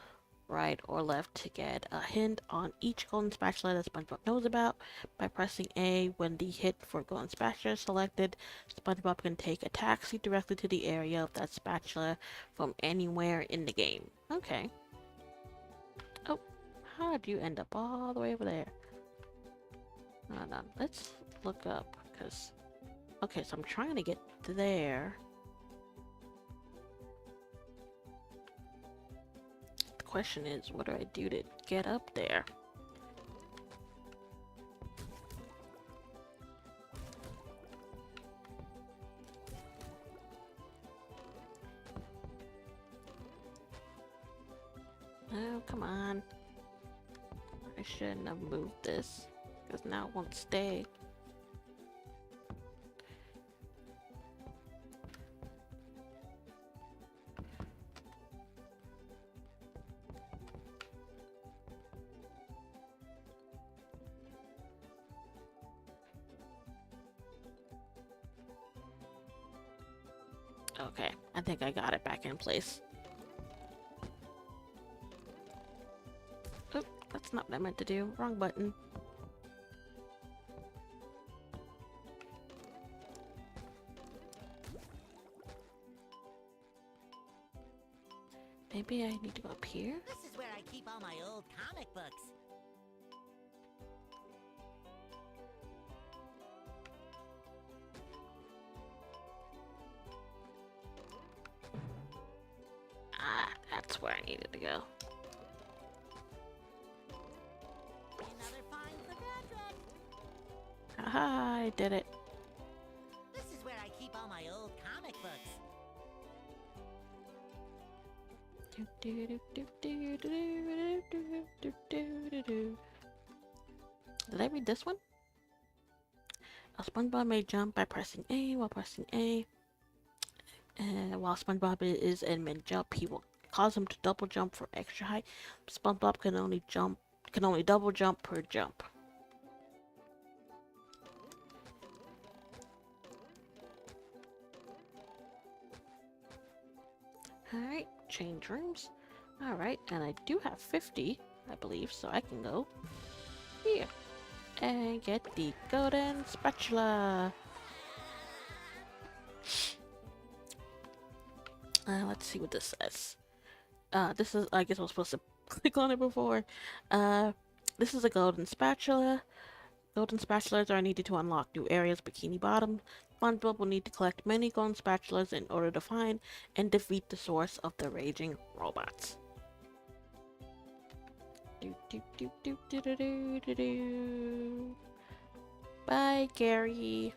right or left to get a hint on each golden spatula that SpongeBob knows about. By pressing A when the hit for golden spatula is selected, SpongeBob can take a taxi directly to the area of that spatula from anywhere in the game. Okay. Oh. How did you end up all the way over there? Hold on, let's look up, because... Okay, so I'm trying to get there. The question is, what do I do to get up there? Oh, come on. I shouldn't have moved this, because now it won't stay. Okay, I think I got it back in place. Oh, that's not what I meant to do. Wrong button. Maybe I need to go up here? This is where I keep all my old comic books. Ah, that's where I needed to go. Another find for Patrick. Haha, I did it. This is where I keep all my old comic books. Did I read this one? A SpongeBob may jump by pressing A while pressing A. And while SpongeBob is in mid-jump, he will cause him to double jump for extra height. SpongeBob can only double jump per jump. Alright, change rooms. Alright, and I do have 50, I believe, so I can go here and get the golden spatula. Let's see what this says. This is, I guess I was supposed to click on it before. This is a golden spatula. Golden spatulas are needed to unlock new areas. Bikini Bottom. SpongeBob will need to collect many golden spatulas in order to find and defeat the source of the raging robots. Bye, Gary.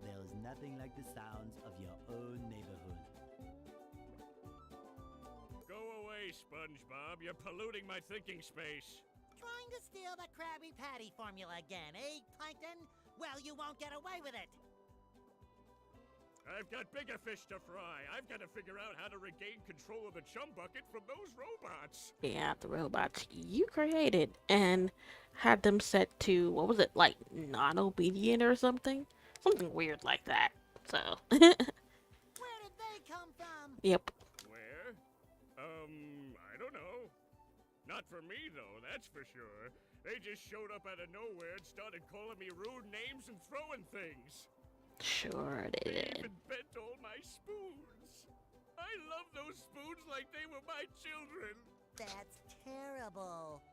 There's nothing like the sounds of your own neighborhood. Go away, SpongeBob. You're polluting my thinking space. Trying to steal the Krabby Patty formula again, eh, Plankton? Well, you won't get away with it. I've got bigger fish to fry. I've got to figure out how to regain control of the chum bucket from those robots. Yeah, the robots you created and had them set to, what was it, like non-obedient or something? Something weird like that. So, Where did they come from? yep. Where? I don't know. Not for me, though, that's for sure. They just showed up out of nowhere and started calling me rude names and throwing things. Sure they They did. even bent all my spoons. I love those spoons like they were my children. That's terrible.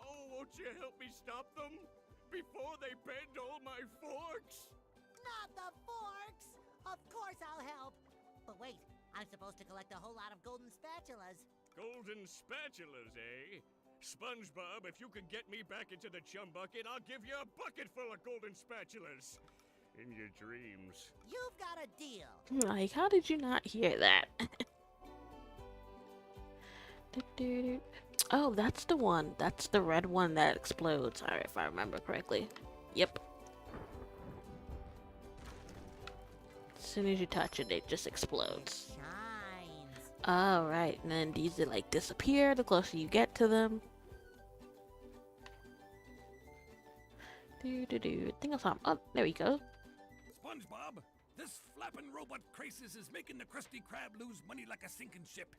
Oh, won't you help me stop them? Before they bend all my forks? Not the forks! Of course I'll help. But wait, I'm supposed to collect a whole lot of golden spatulas. Golden spatulas, eh? SpongeBob, if you can get me back into the chum bucket, I'll give you a bucket full of golden spatulas. In your dreams. You've got a deal. Like, how did you not hear that? Oh, that's the one. That's the red one that explodes, if I remember correctly. Yep. As soon as you touch it, it just explodes. Shines. Alright, and then these like disappear the closer you get to them. I think I saw him. Oh, there we go. SpongeBob, this flapping robot crisis is making the Krusty Krab lose money like a sinking ship.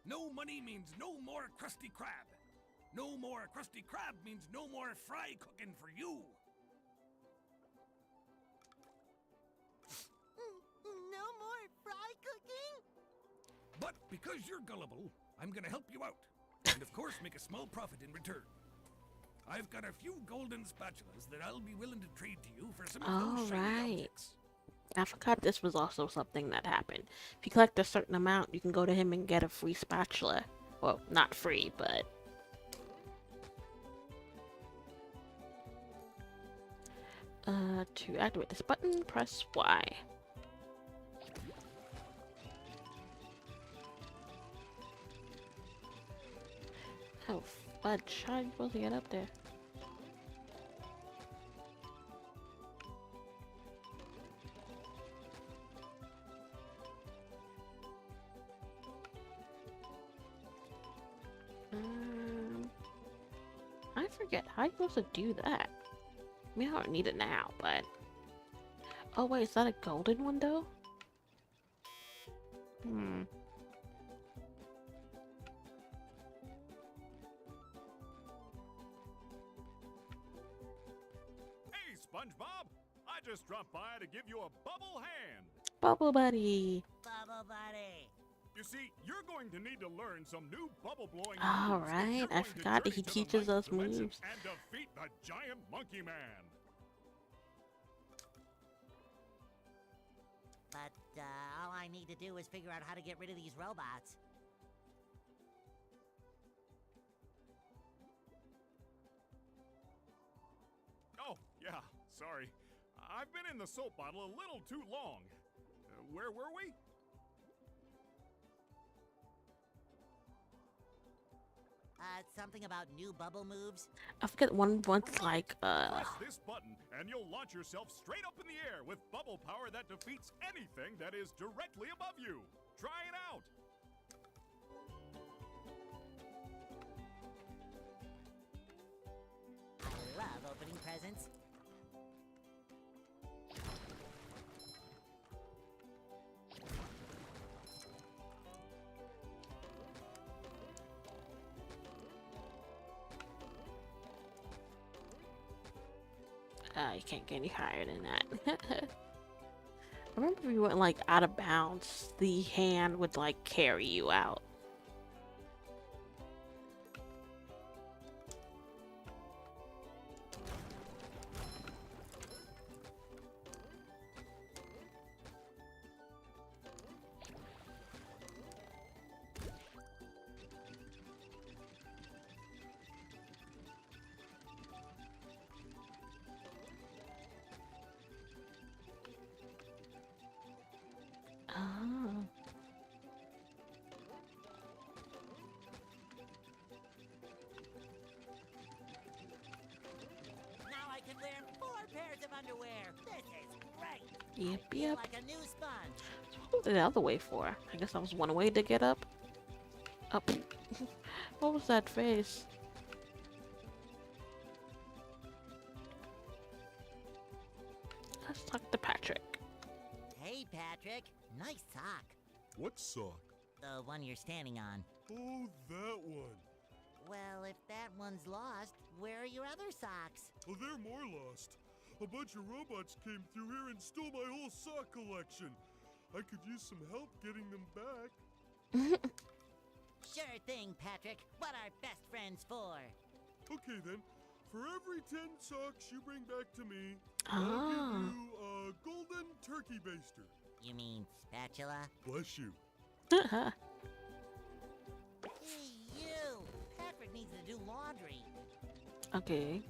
No money means no more Krusty Krab. No more Krusty Krab means no more fry cooking for you. But because you're gullible, I'm gonna help you out. And of course, make a small profit in return. I've got a few golden spatulas that I'll be willing to trade to you for some of those shiny Alright. objects. I forgot this was also something that happened. If you collect a certain amount, you can go to him and get a free spatula. Well, not free, but... to activate this button, press Y. Oh, fudge. How are you supposed to get up there? I forget. How are you supposed to do that? I mean, I don't need it now, but... Oh, wait, is that a golden one, though? Hmm. Hey, SpongeBob! I just dropped by to give you a bubble hand. Bubble Buddy! Bubble Buddy. You see, you're going to need to learn some new bubble blowing All moves if right, you're I going to forgot that journey he to the teaches ninth us dimension moves. and defeat the giant monkey man. But all I need to do is figure out how to get rid of these robots. Oh, yeah, sorry. I've been in the soap bottle a little too long. Where were we? Something about new bubble moves? I forget one once like Press this button and you'll launch yourself straight up in the air with bubble power that defeats anything that is directly above you. Try it out. I love opening presents. you can't get any higher than that. I remember if you went like out of bounds, the hand would like carry you out. Ah. Now I can wear 4 pairs of underwear. This is great. Yep, I feel yep. like a new sponge. What was the other way for? I guess that was one way to get up. Up. What was that face? Let's talk to Patrick. Hey, Patrick. Nice sock. What sock? The one you're standing on. Oh, that one. Well, if that one's lost, where are your other socks? Oh, they're more lost. A bunch of robots came through here and stole my whole sock collection. I could use some help getting them back. Sure thing, Patrick. What are best friends for? Okay, then. For every 10 socks you bring back to me, Ah. I'll give you a golden turkey baster. You mean spatula? Bless you. Hey, you! Patrick needs to do laundry. Okay.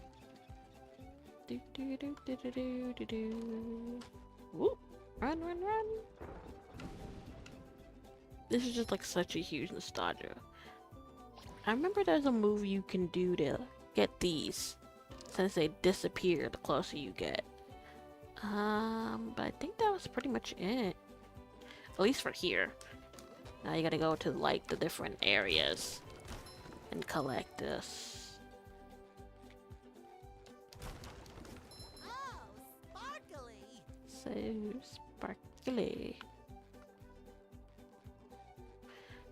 Do do do do do do do do. Whoop! Run, run, run! This is just like such a huge nostalgia. I remember there's a move you can do to get these, since they disappear the closer you get. But I think that was pretty much it. At least for here. Now you gotta go to like the different areas and collect this. Oh, sparkly! So sparkly.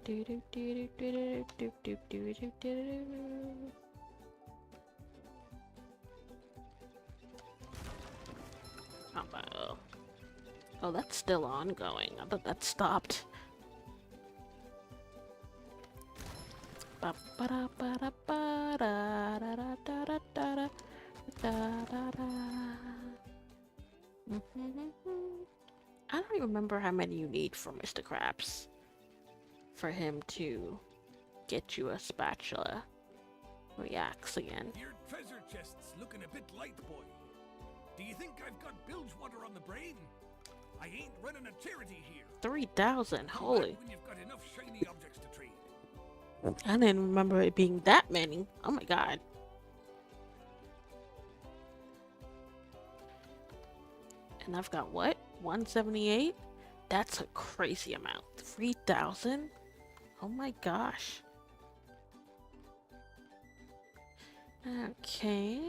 Do do do do do do do do do do do. Oh, that's still ongoing. I thought that stopped. I don't even remember how many you need for Mr. Krabs for him to get you a spatula. Reacts again. Your treasure chest's looking a bit light, boy. Do you think I've got bilge water on the brain? I ain't running a charity here. 3,000, holy. When you've got enough shiny objects to trade. I didn't remember it being that many. Oh my god. And I've got what? 178? That's a crazy amount. 3,000? Oh my gosh. Okay.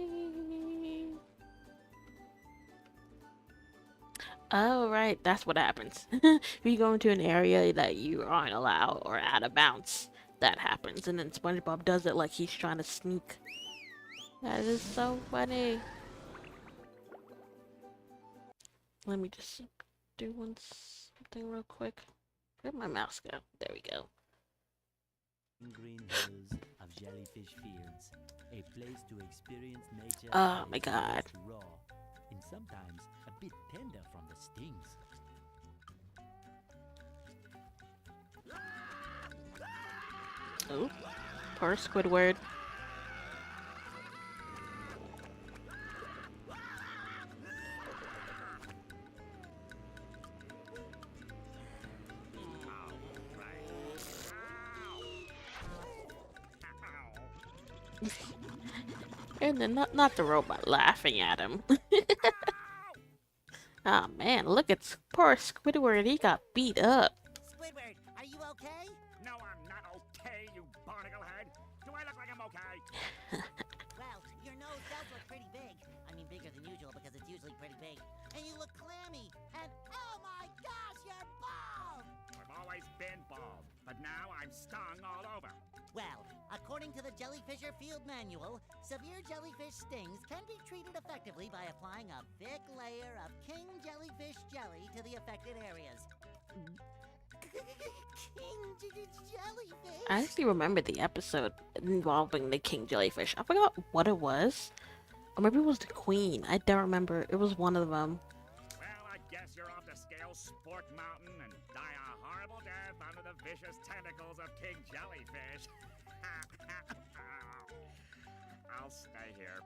Oh, right. That's what happens. If you go into an area that you aren't allowed or out of bounds, that happens. And then SpongeBob does it like he's trying to sneak. That is so funny. Let me just do something real quick. Where'd my mouse go? There we go. Green hills of jellyfish fields, a place to experience nature. Oh my god. Raw and sometimes a bit tender from the stings. Oh, poor Squidward. And then not the robot laughing at him. Oh man, look at poor Squidward, he got beat up. Squidward, are you okay? No, I'm not okay, you barnacle head. Do I look like I'm okay? Well, your nose does look pretty big. I mean, bigger than usual because it's usually pretty big. And you look clammy. And oh my gosh, you're bald! I've always been bald, but now I'm stung all over. Well, according to the Jellyfisher Field Manual, severe jellyfish stings can be treated effectively by applying a thick layer of king jellyfish jelly to the affected areas. King jellyfish? I actually remember the episode involving the king jellyfish. I forgot what it was. Or maybe it was the queen. I don't remember. It was one of them. Well, I guess you're off to scale Sport Mountain and die a horrible death under the vicious tentacles of King Jellyfish. I'll stay here,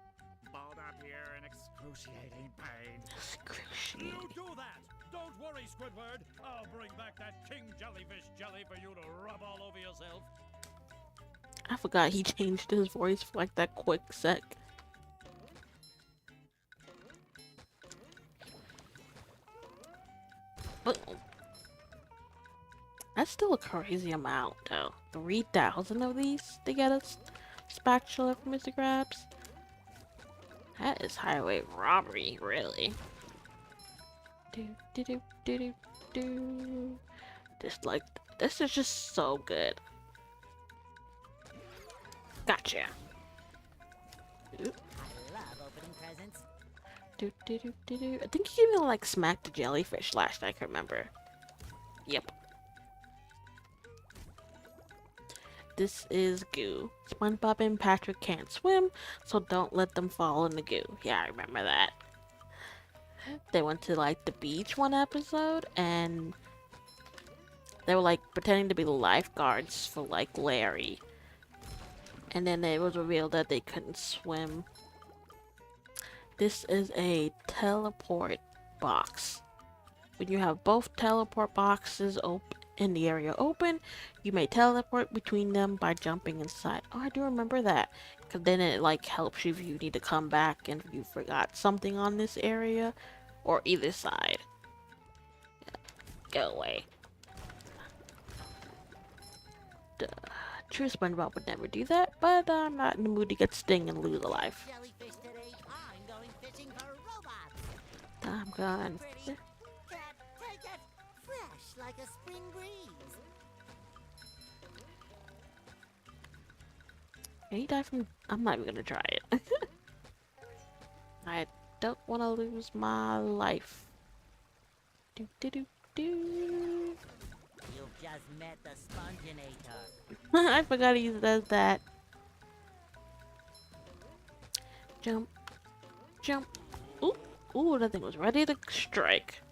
balled up here in excruciating pain. Excruciating. You do that! Don't worry, Squidward. I'll bring back that King Jellyfish jelly for you to rub all over yourself. I forgot he changed his voice for like that quick sec. But that's still a crazy amount, though. 3,000 of these to get a spatula from Mr. Krabs. That is highway robbery, really. Do do do do do do. This is just so good. Gotcha. Oop. I love opening presents. Do do do do do. I think you even like smacked the jellyfish last I can remember. Yep. This is goo. SpongeBob and Patrick can't swim, so don't let them fall in the goo. Yeah, I remember that. They went to like the beach one episode and they were like pretending to be the lifeguards for like Larry. And then it was revealed that they couldn't swim. This is a teleport box. When you have both teleport boxes open in the area open, you may teleport between them by jumping inside. Oh, I do remember that. Because then it like helps you if you need to come back and if you forgot something on this area or either side. Go away. Duh. True SpongeBob would never do that, but I'm not in the mood to get sting and lose a life. Jellyfish today, I'm going fishing for robots. I'm gone. Pretty. Can't take it. Fresh like a spring breeze. Can he die from... I'm not even gonna try it. I don't want to lose my life. Do do do do. You've just just met the Sponginator. I forgot he does that. Jump, jump. Ooh, ooh, that thing was ready to strike.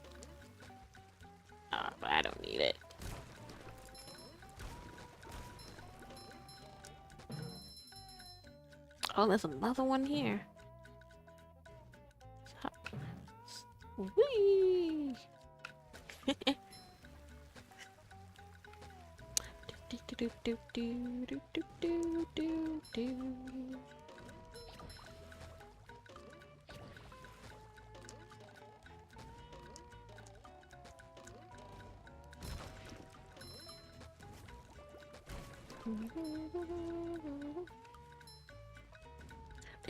But I don't need it. Oh, there's another one here. Whee!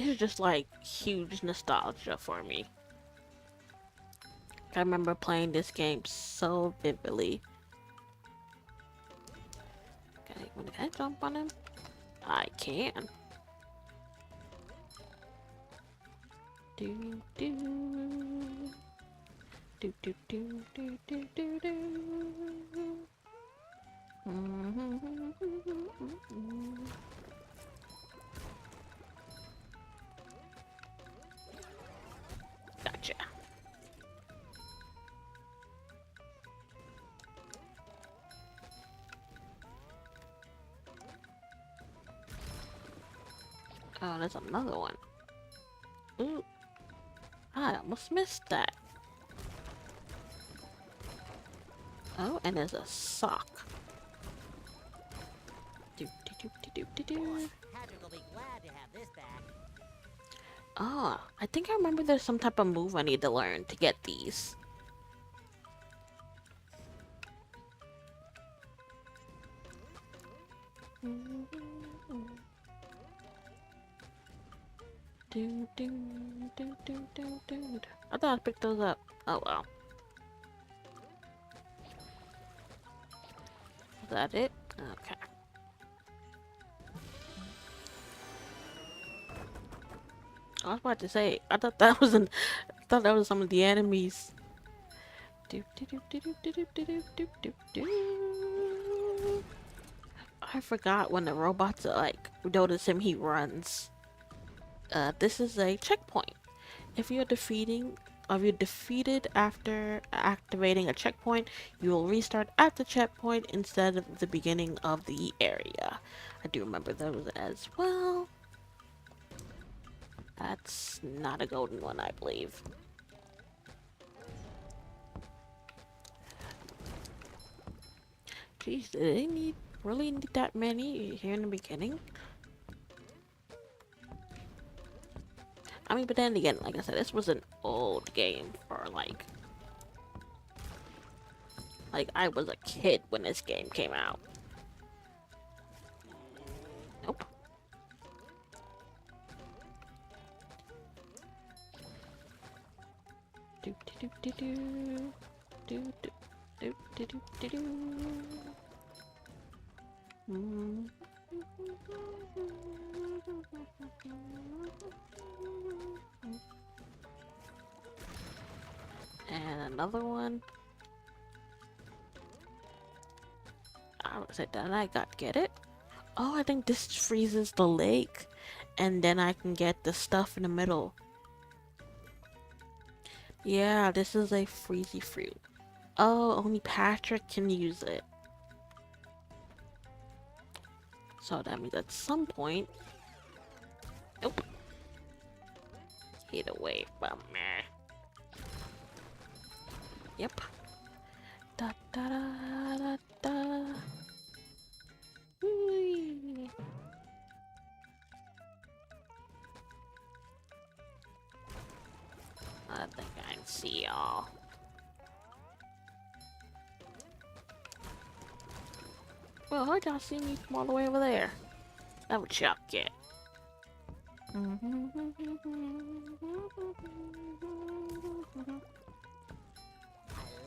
It's just like huge nostalgia for me. I remember playing this game so vividly. Okay, can I jump on him? I can. Do do do do do do do do do. Gotcha. Oh, there's another one. Ooh. I almost missed that. Oh, and there's a sock. Do do do do do do do. Patrick will be glad to have this back. Oh, I think I remember there's some type of move I need to learn to get these. Do, do, do, do, do, do. I thought I picked those up. Oh well. Is that it? Okay. I was about to say, I thought that was some of the enemies. Do, do, do, do, do, do, do, do, do, do, do. I forgot when the robots like notice him, he runs. This is a checkpoint. If you're defeated after activating a checkpoint, you will restart at the checkpoint instead of the beginning of the area. I do remember those as well. That's not a golden one, I believe. Jeez, did they really need that many here in the beginning? I mean, but then again, like I said, this was an old game for like I was a kid when this game came out. Nope. Do do do do do do do do do do do. And another one. I was it done. I got get it. Oh, I think this freezes the lake, and then I can get the stuff in the middle. Yeah, this is a freezy fruit. Oh, only Patrick can use it. So that means at some point... Nope. Get away from me. Yep. Da da da da da. Whee. I think I can see y'all. Well, how'd y'all see me from all the way over there? That would y'all get. I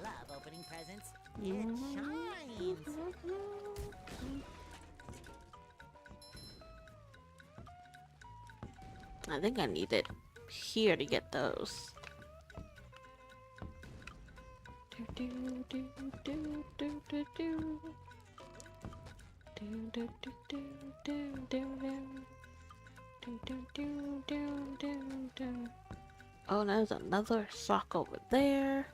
love opening presents. It shines. I think I need it here to get those. Do, do, do, do, do, do, do. Do, do, do, do, do, do, do. Do, do, do, do, do, do. Oh, there's another sock over there.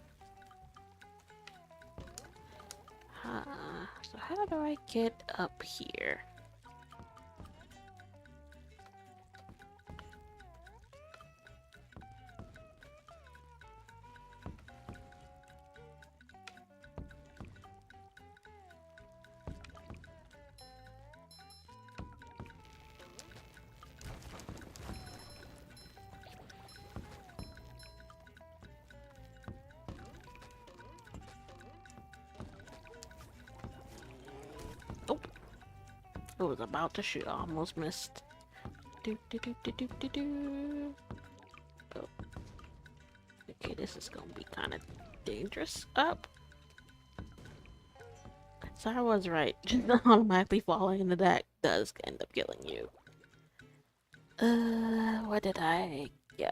So how do I get up here? Oh, I was about to shoot, I almost missed. Do, do, do, do, do, do, do. Oh. Okay, this is gonna be kind of dangerous. Up. So I was right. Just automatically falling into that does end up killing you. Where did I go?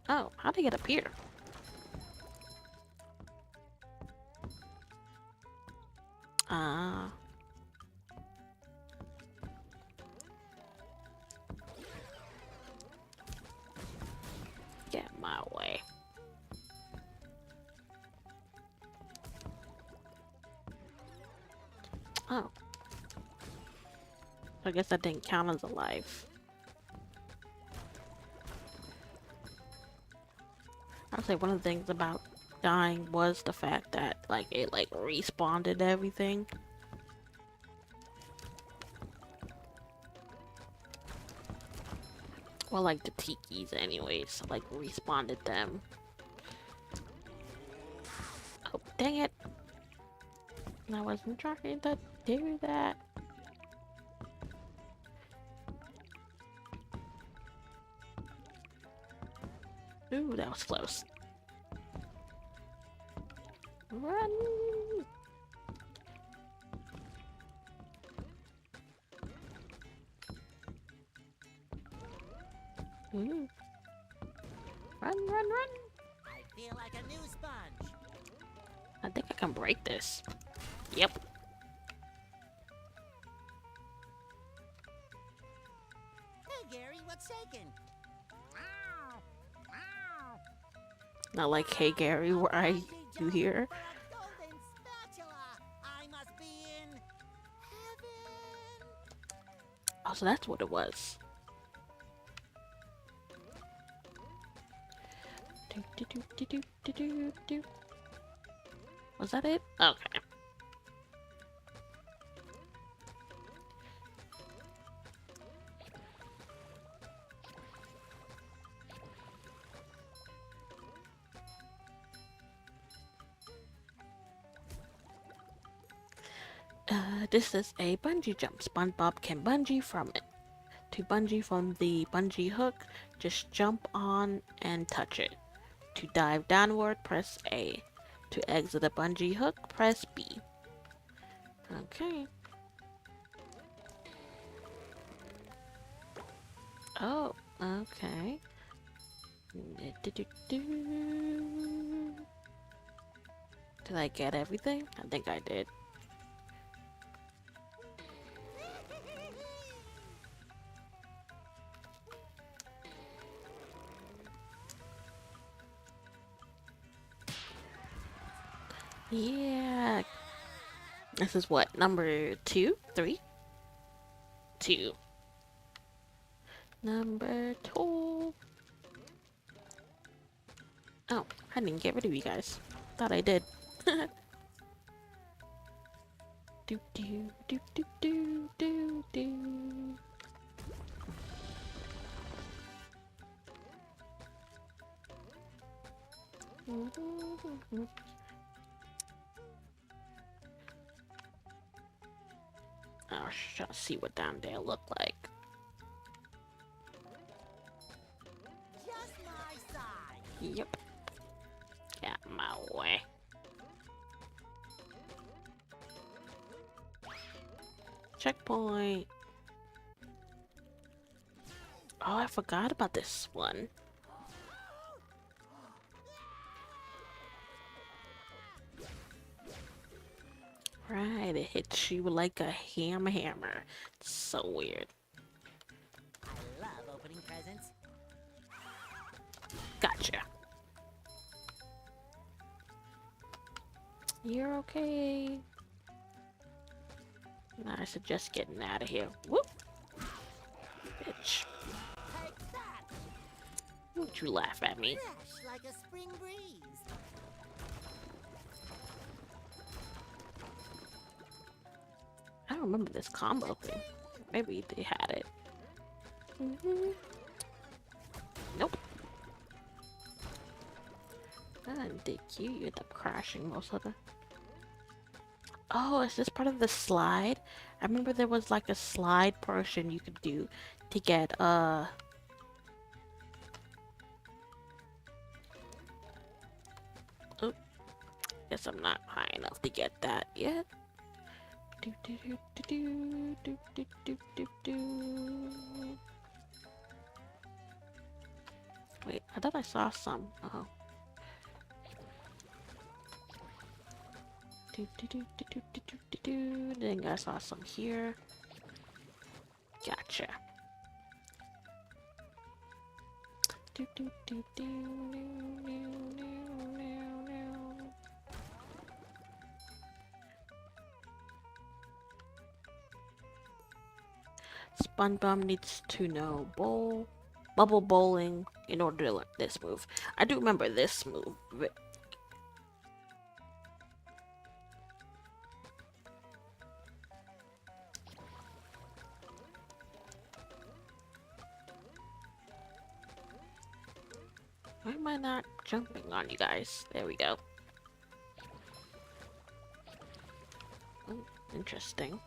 Oh, how'd I get up here? Get my way. Oh. I guess that didn't count as a life. I would say one of the things about dying was the fact that like it respawned and everything. Well, like the tikis anyways, like respawned them. Oh, dang it. I wasn't trying to do that. Ooh, that was close. Run! Ooh. Run, run, run! I feel like a new sponge. I think I can break this. Yep. Hey, Gary, what's shaking? Wow. Wow. Not like, hey Gary, where are you here? For a golden spatula. I must be in heaven. Oh, so that's what it was. Do, do, do, do, do, do, do, do. Was that it? Okay. This is a bungee jump. SpongeBob can bungee from it. To bungee from the bungee hook, just jump on and touch it. To dive downward, press A. To exit the bungee hook, press B. Okay. Oh, okay. Did I get everything? I think I did. Yeah. This is what? Number 2? 3? 2. Number 2. Oh, I didn't get rid of you guys. Thought I did. Do do do do do do do. I was trying to see what down there looked like. Just my size. Yep. Get my way. Checkpoint. Oh, I forgot about this one. Right, and it hits you like a hammer. It's so weird. I love opening presents. Gotcha. You're okay. I suggest getting out of here. Whoop! Bitch. Take that! Don't you laugh at me. Fresh like a spring breeze. I don't remember this combo thing. Maybe they had it. Nope. I didn't think you end up crashing most of the... Oh, is this part of the slide? I remember there was like a slide portion you could do to get, Oh, guess I'm not high enough to get that yet. Do do do do do do do do do. Wait, I thought I saw some. Oh. Do do do do do do do do do. Then I saw some here. Gotcha. Do do do do do do do do. SpongeBob needs to know bubble bowling in order to learn this move. I do remember this move. Why am I not jumping on you guys? There we go. Oh, interesting.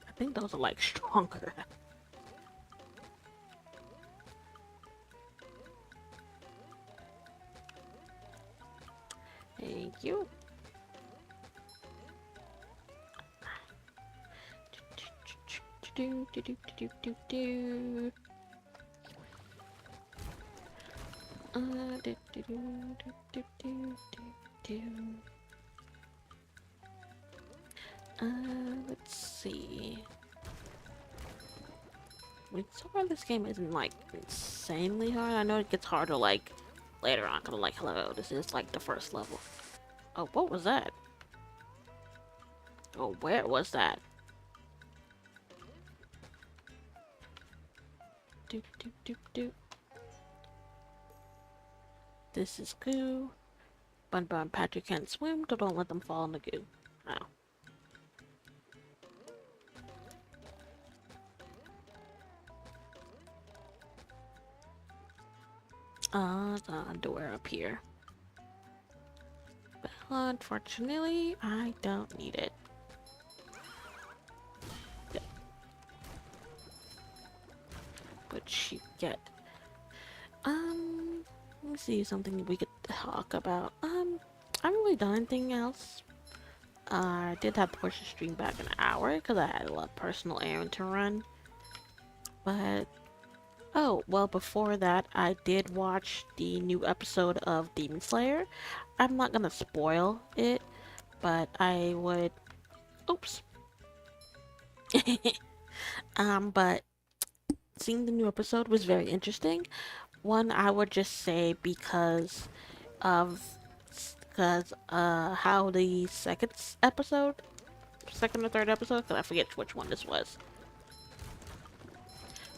I think those are like stronger. Thank you. Do do do do do do. Do do do do do do do. Let's see. Wait, so far this game isn't like insanely hard. I know it gets harder like later on. Cause I'm like, hello, this is like the first level. Oh, what was that? Oh, where was that? Do do do do. This is goo. SpongeBob and Patrick can't swim, so don't let them fall in the goo. Oh. The underwear up here. But unfortunately, I don't need it. Yeah. But you get. Let me see something we could talk about. I haven't really done anything else. I did have to push the stream back an hour because I had a lot of personal errand to run. But oh, well, before that, I did watch the new episode of Demon Slayer. I'm not gonna spoil it, but I would. Oops. But seeing the new episode was very interesting. One, I would just say because how the second or third episode, because I forget which one this was.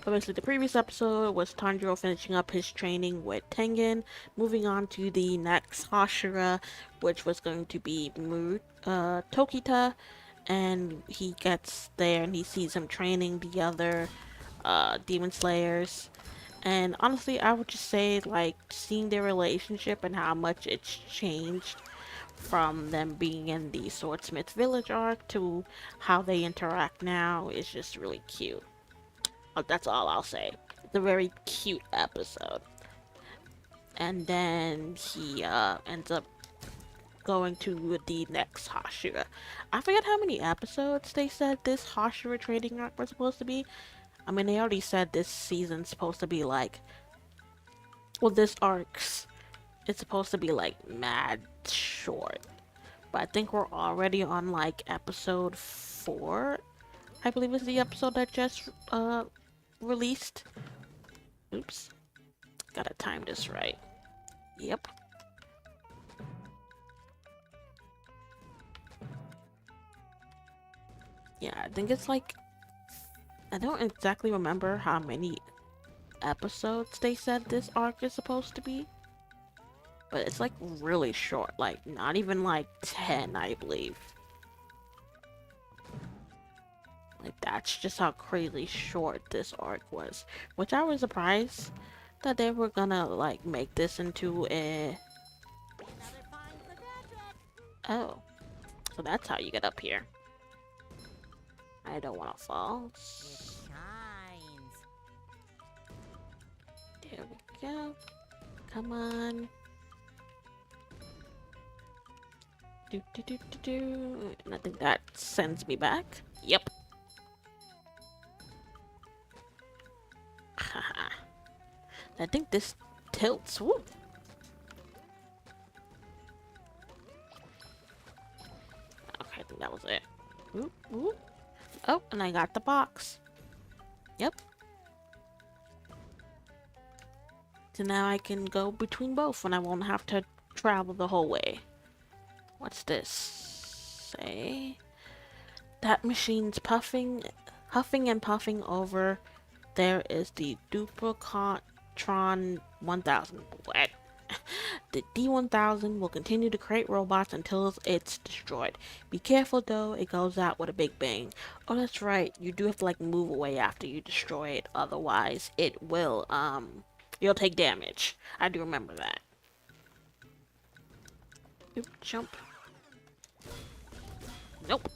But basically, the previous episode was Tanjiro finishing up his training with Tengen, moving on to the next Hashira, which was going to be Tokita, and he gets there and he sees him training the other Demon Slayers. And honestly, I would just say, like, seeing their relationship and how much it's changed from them being in the Swordsmith Village arc to how they interact now is just really cute. That's all I'll say. It's a very cute episode. And then he ends up going to the next Hashira. I forget how many episodes they said this Hashira training arc was supposed to be. I mean, they already said this season's supposed to be like well, this arc's it's supposed to be like mad short, but I think we're already on like episode 4. I believe is the episode that just released. Oops, gotta time this right. Yep. Yeah, I think it's like, I don't exactly remember how many episodes they said this arc is supposed to be, but it's like really short, like not even like 10, I believe. Like that's just how crazy short this arc was, which I was surprised that they were gonna like make this into a, Another find for Patrick. oh, so that's how you get up here. I don't want to fall. It shines. There we go. Come on. Do do do do do. And I think that sends me back. Yep. Haha. I think this tilts. Woo. Okay, I think that was it. Whoop, whoop. Oh, and I got the box. Yep. So now I can go between both and I won't have to travel the whole way. What's this? Say that machine's huffing and puffing over. There is the Duplicatron 1000. What? The D1000 will continue to create robots until it's destroyed. Be careful though, it goes out with a big bang. Oh, that's right. You do have to like move away after you destroy it. Otherwise, it will you'll take damage. I do remember that. Oop, jump. Nope.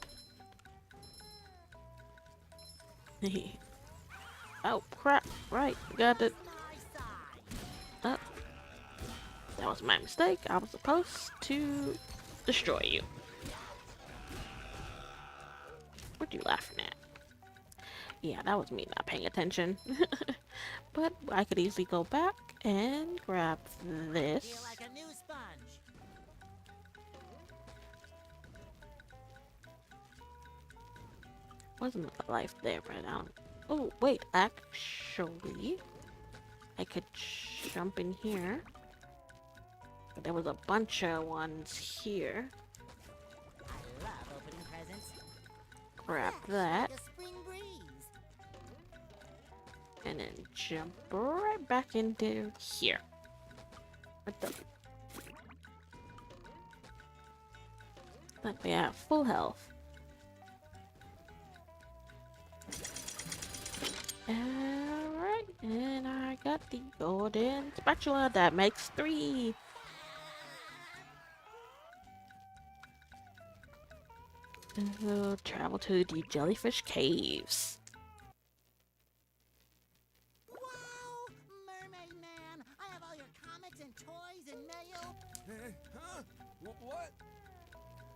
Oh crap! Right, got it. My side. Oh, that was my mistake. I was supposed to destroy you. What are you laughing at? Yeah, that was me not paying attention. But I could easily go back and grab Feel this. like a new sponge. Wasn't a life there right now. Oh, wait, actually, I could jump in here. But there was a bunch of ones here. I love opening presents. Grab Fresh that. like a spring breeze. And then jump right back into here. What the? Let me have full health. Alright, and I got the golden spatula that makes 3. We'll travel to the jellyfish caves. Wow! Mermaid Man! I have all your comics and toys and mail. Huh? What?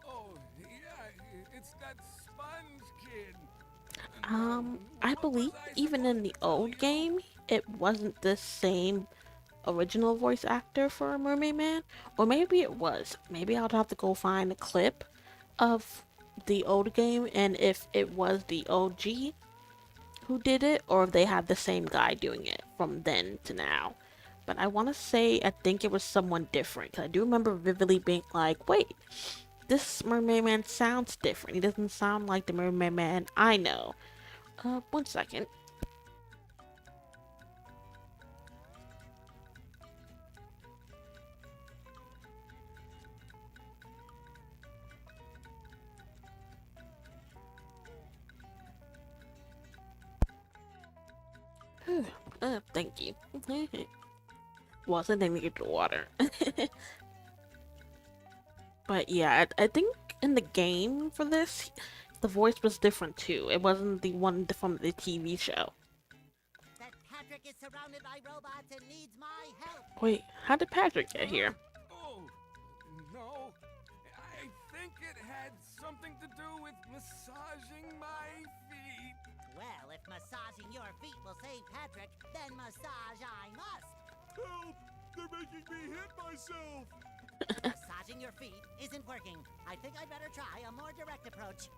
Oh, yeah, it's that sponge kid. I believe even in the old game, it wasn't the same original voice actor for Mermaid Man. Or maybe it was. Maybe I'll have to go find a clip of the old game and if it was the OG who did it or if they had the same guy doing it from then to now. But I want to say I think it was someone different because I do remember vividly being like, wait, this Mermaid Man sounds different. He doesn't sound like the Mermaid Man I know. 1 second. Thank you. Well, since I needed the water. But yeah, I think in the game for this, the voice was different too. It wasn't the one from the TV show. That Patrick is surrounded by robots and needs my help. Wait, how did Patrick get here? Oh, no. I think it had something to do with massaging my feet. Well, if massaging your feet will save Patrick, then massage I must. Help! They're making me hit myself. Massaging your feet isn't working. I think I'd better try a more direct approach.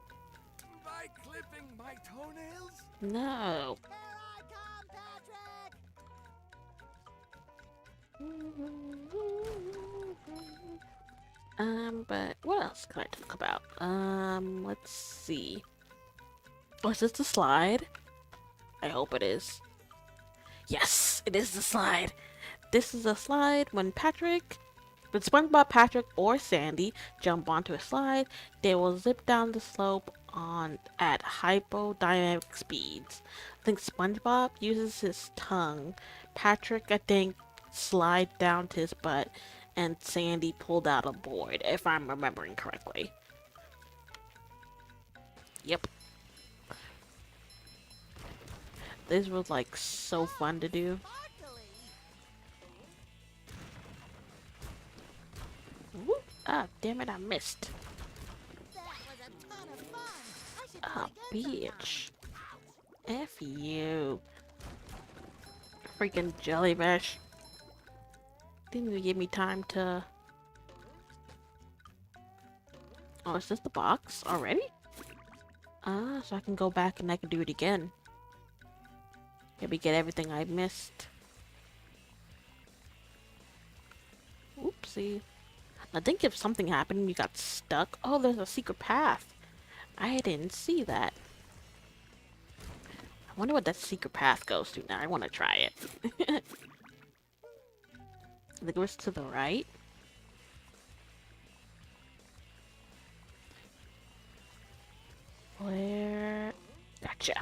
By clipping my toenails? No. Here I come, Patrick! But what else can I talk about? Let's see. Oh, is this the slide? I hope it is. Yes, it is the slide. This is a slide when SpongeBob, Patrick, or Sandy jump onto a slide, they will zip down the slope at hypodynamic speeds. I think SpongeBob uses his tongue. Patrick, I think, slide down to his butt, and Sandy pulled out a board, if I'm remembering correctly. Yep. This was like so fun to do. Sparkly! Whoop. Ah, damn it, I missed. That was a ton of fun! I should do Ah, it again bitch. sometime. F you. Freaking jellyfish. Didn't even give me time to... Oh, is this the box already? Ah, so I can go back and I can do it again. Maybe get everything I missed. Oopsie. I think if something happened and you got stuck... Oh, there's a secret path. I didn't see that. I wonder what that secret path goes to now. I want to try it. I think it was to the right. Where? Gotcha.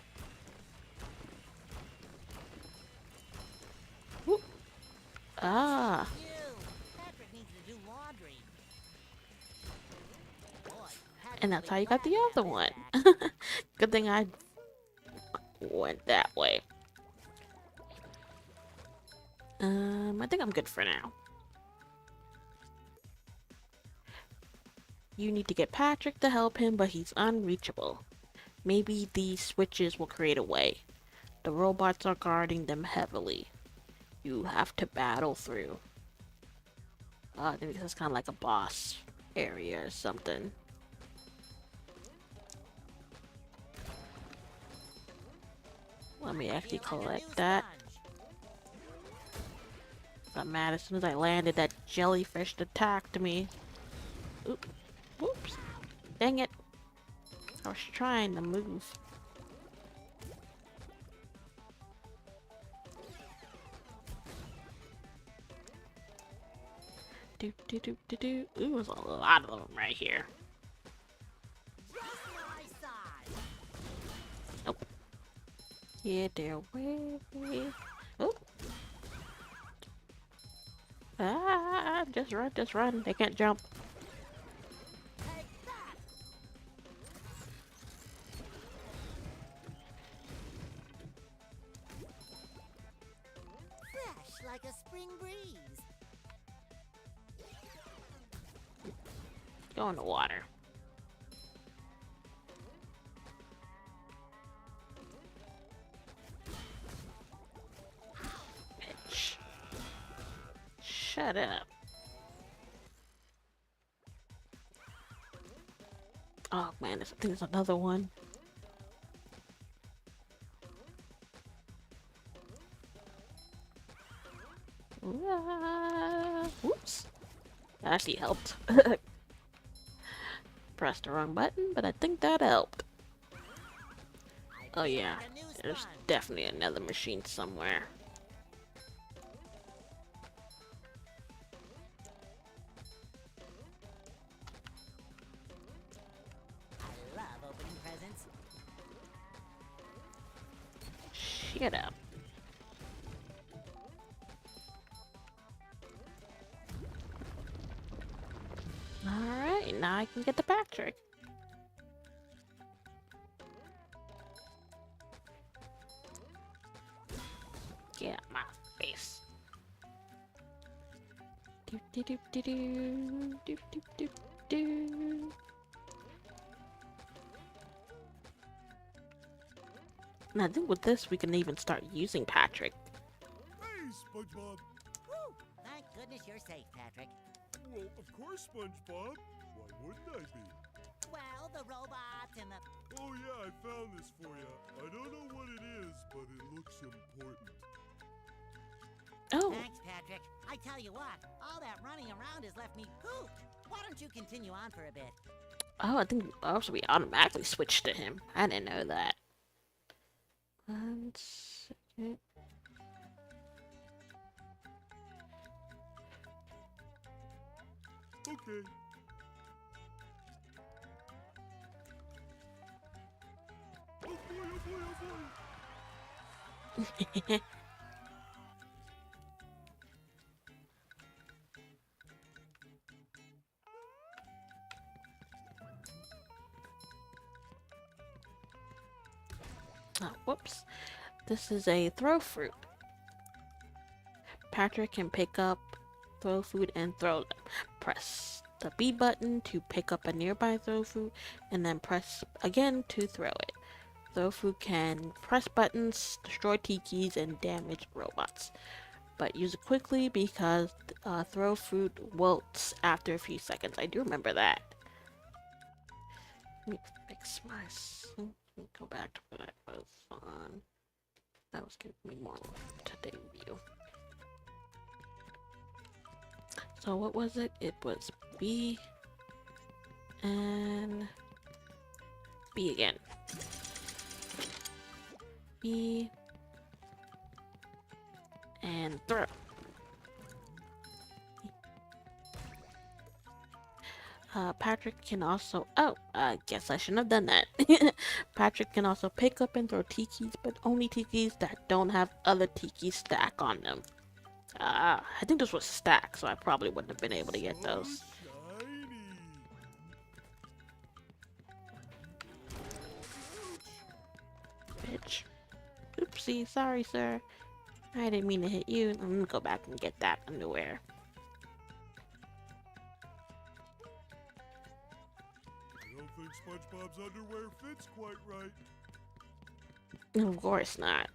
Whoop. Ah. You! Patrick needs to do laundry. Boy, Patrick And will that's be how you got glad the to other have one. this back. Good thing I went that way. I think I'm good for now. You need to get Patrick to help him, but he's unreachable. Maybe these switches will create a way. The robots are guarding them heavily. You have to battle through. I think this is kind of like a boss area or something. Let me actually Feel like a collect new that. sponge. I'm mad as soon as I landed, that jellyfish attacked me. Oop. Oops. Dang it. I was trying to move. Do do do do do. Ooh, there's a lot of them right here. Just my size. Nope. Yeah, they're way. Oh. Ah, just run, just run. They can't jump. Take that! Fresh like a spring breeze. Go in the water. Bitch. Shut up. Oh man, I think there's another one. Whoops. That actually helped. Pressed the wrong button, but I think that helped. Oh Feel yeah, like a new there's sponge. definitely another machine somewhere. I love opening presents. Shut up. Alright, now I can get the Patrick. Get out my face. Do do do do do do do do do. And I think with this we can even start using Patrick. Hey, SpongeBob. Whew, thank goodness you're safe, Patrick. Well, of course, SpongeBob. Why wouldn't I be? Well, the robots and the... Oh yeah, I found this for you. I don't know what it is, but it looks important. Oh, Thanks, Patrick. I tell you what, all that running around has left me pooped. Why don't you continue on for a bit? oh, I think also we automatically switched to him. I didn't know that. 1 second. Okay. Oh boy, oh boy, oh boy! Oh, whoops. This is a throw fruit. Patrick can pick up, throw food, and throw them. Press the B button to pick up a nearby throw food, and then press again to throw it. Throw food can press buttons, destroy tikis, and damage robots. But use it quickly because throw food wilts after a few seconds. I do remember that. Let me fix my... Let me go back to what I was on. That was giving me more to debut. So what was it? It was B and B again. B and throw. Patrick can also... Oh, I guess I shouldn't have done that. Patrick can also pick up and throw tikis, but only tikis that don't have other tiki stack on them. I think this was stack, so I probably wouldn't have been able to get those. Bitch. Oopsie, sorry, sir. I didn't mean to hit you. I'm gonna go back and get that underwear. I don't think SpongeBob's underwear fits quite right. Of course not.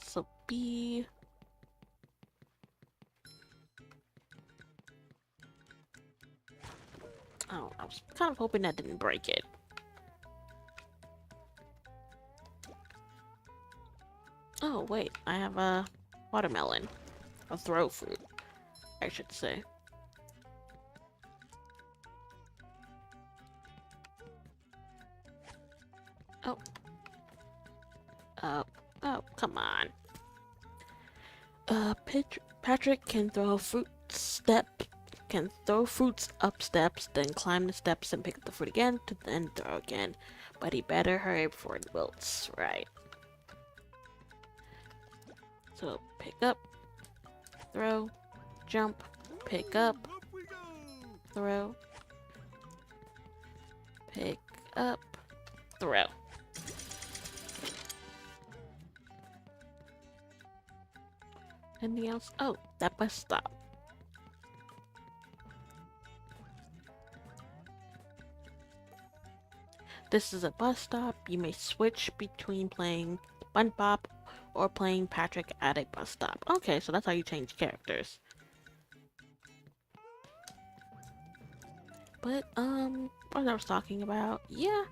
So B. Oh, I was kind of hoping that didn't break it. Oh, wait, I have a watermelon. A throw fruit, I should say. Oh. Oh, come on. Patrick can throw fruits up steps, then climb the steps and pick up the fruit again, to then throw again. But he better hurry before it wilts, right? So, pick up, throw, jump, pick up, throw, pick up, throw. Anything else? Oh, that bus stop. This is a bus stop. You may switch between playing SpongeBob or playing Patrick at a bus stop. Okay, so that's how you change characters. But, what I was talking about, yeah,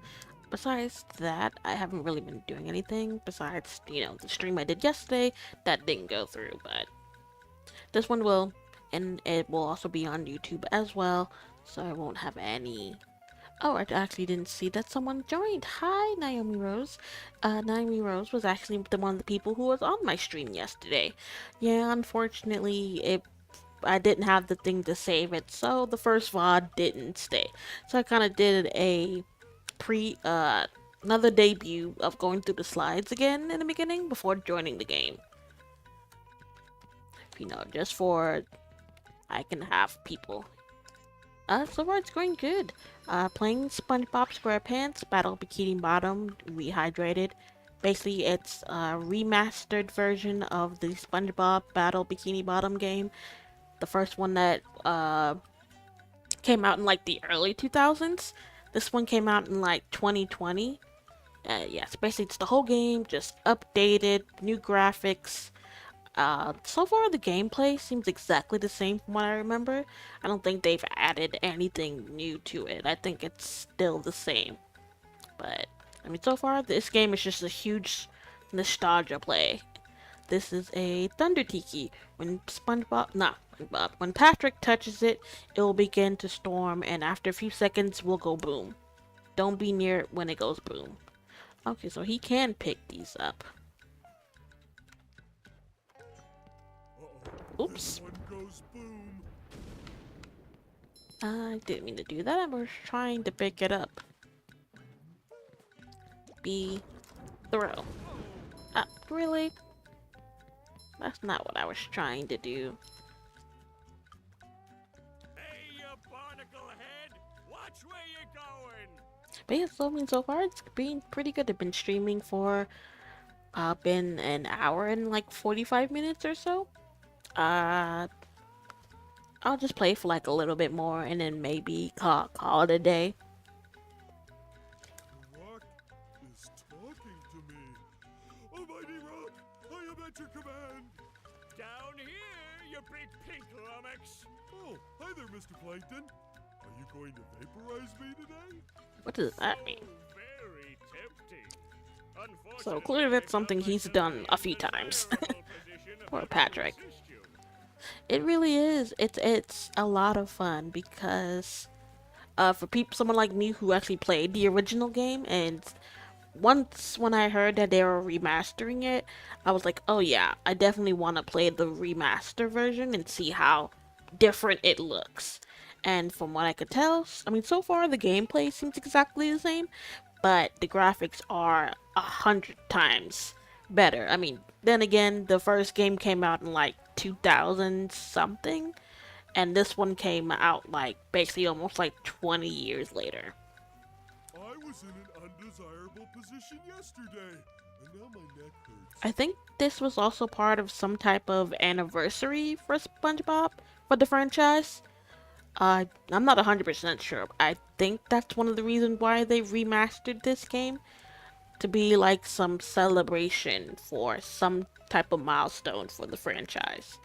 besides that, I haven't really been doing anything besides, you know, the stream I did yesterday, that didn't go through, but this one will, and it will also be on YouTube as well, so I won't have any... Oh, I actually didn't see that someone joined. Hi, Naomi Rose. Naomi Rose was actually one of the people who was on my stream yesterday. Yeah, unfortunately, I didn't have the thing to save it, so the first VOD didn't stay. So I kind of did a another debut of going through the slides again in the beginning before joining the game. You know, just for I can have people. So far it's going good. Playing SpongeBob SquarePants, Battle Bikini Bottom, Rehydrated. Basically, it's a remastered version of the SpongeBob Battle Bikini Bottom game. The first one that came out in like the early 2000s. This one came out in like 2020. Yes, basically it's the whole game, just updated, new graphics. So far the gameplay seems exactly the same from what I remember. I don't think they've added anything new to it. I think it's still the same. But, I mean, so far this game is just a huge nostalgia play. This is a Thunder Tiki. When when Patrick touches it, it will begin to storm, and after a few seconds, will go boom. Don't be near it when it goes boom. Okay, so he can pick these up. Oops. This one goes boom. I didn't mean to do that. I was trying to pick it up. B. Throw. Really? That's not what I was trying to do. Hey, you barnacle head! Watch where you're going! But yeah, so I mean, so far it's been pretty good. I've been streaming for been an hour and like 45 minutes or so. Uh, I'll just play for like a little bit more and then maybe call it a day. Rock is talking to me. Almighty Rock, I am at your command. Down here, you big pink lummox! Oh, hi there, Mr. Plankton. Are you going to vaporize me today? What does that mean? Very tempting. So clearly that's something he's done a few times. Poor Patrick. It really is. It's a lot of fun because for someone like me who actually played the original game, and once when I heard that they were remastering it, I was like, oh yeah, I definitely want to play the remaster version and see how different it looks. And from what I could tell, I mean, so far the gameplay seems exactly the same, but the graphics are 100 times better. I mean, then again, the first game came out in like 2000 something, and this one came out like basically almost like 20 years later. I was in an undesirable position yesterday, and now my neck hurts. I think this was also part of some type of anniversary for SpongeBob for the franchise. I'm not 100% sure. I think that's one of the reasons why they remastered this game, to be like some celebration for some type of milestone for the franchise,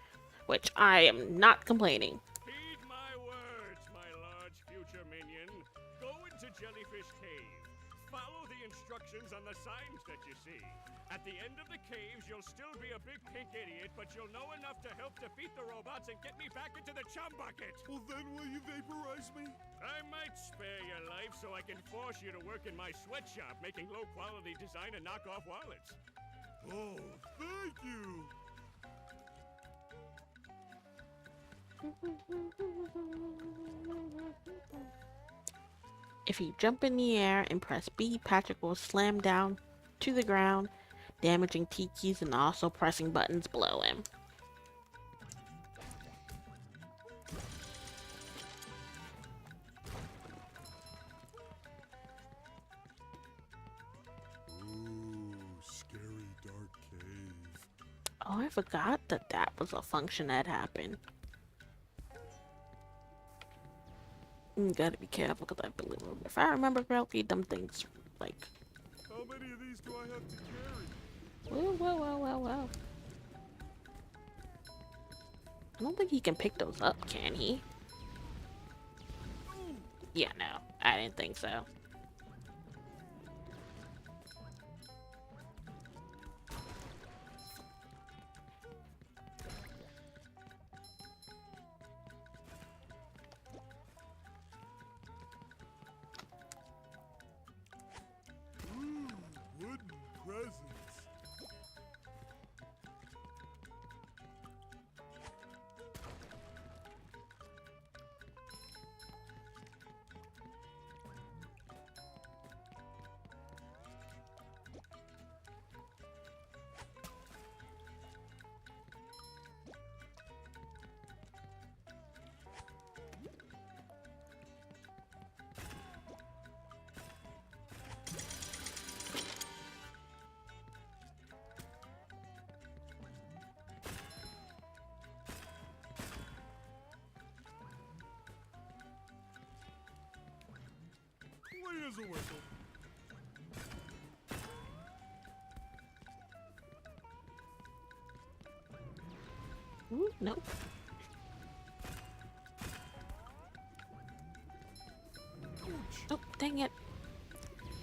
which I am not complaining. Heed my words, my large future minion. Go into Jellyfish Cave. Follow the instructions on the signs that you see. At the end of the caves, you'll still be a big pink idiot, but you'll know enough to help defeat the robots and get me back into the chum bucket. Well, then will you vaporize me? I might spare your life so I can force you to work in my sweatshop making low-quality design and knockoff wallets. Oh, thank you. If you jump in the air and press B, Patrick will slam down to the ground, damaging Tiki's and also pressing buttons below him. Ooh, scary dark cave. Oh, I forgot that that was a function that happened. Gotta be careful because I believe if I remember correctly, them things like. How many of these do I have to carry? Whoa. I don't think he can pick those up, can he? Yeah, no, I didn't think so. Ooh, wooden presents. Clear as a whistle. Ooh, nope. Oh, dang it.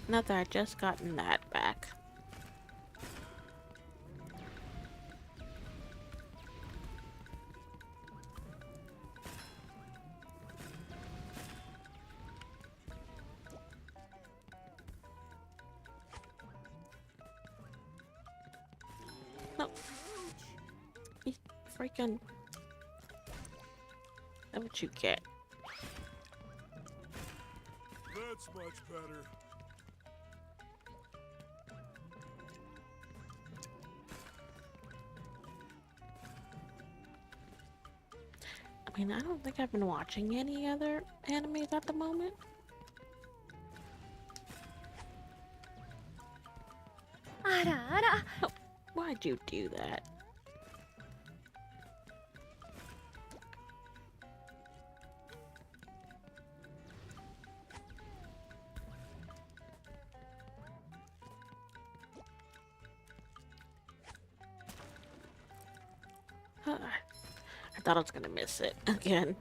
Not that I just gotten that back. No. You freaking... That's what you get. That's much better. I mean, I don't think I've been watching any other animes at the moment. Oh, why'd you do that? I thought I was gonna miss it again.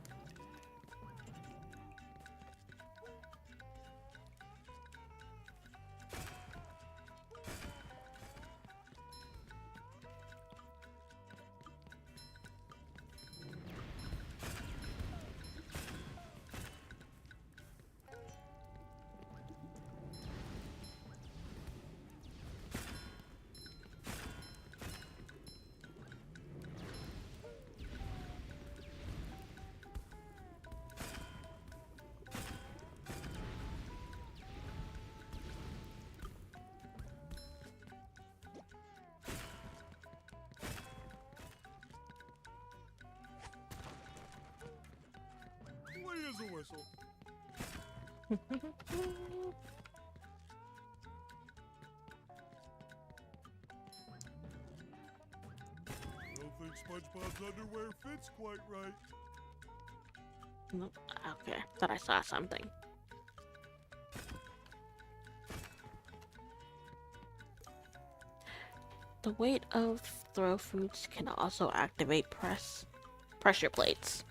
Clean as a whistle. I don't think SpongeBob's underwear fits quite right. Nope. Okay, thought I saw something. The weight of throw foods can also activate pressure plates.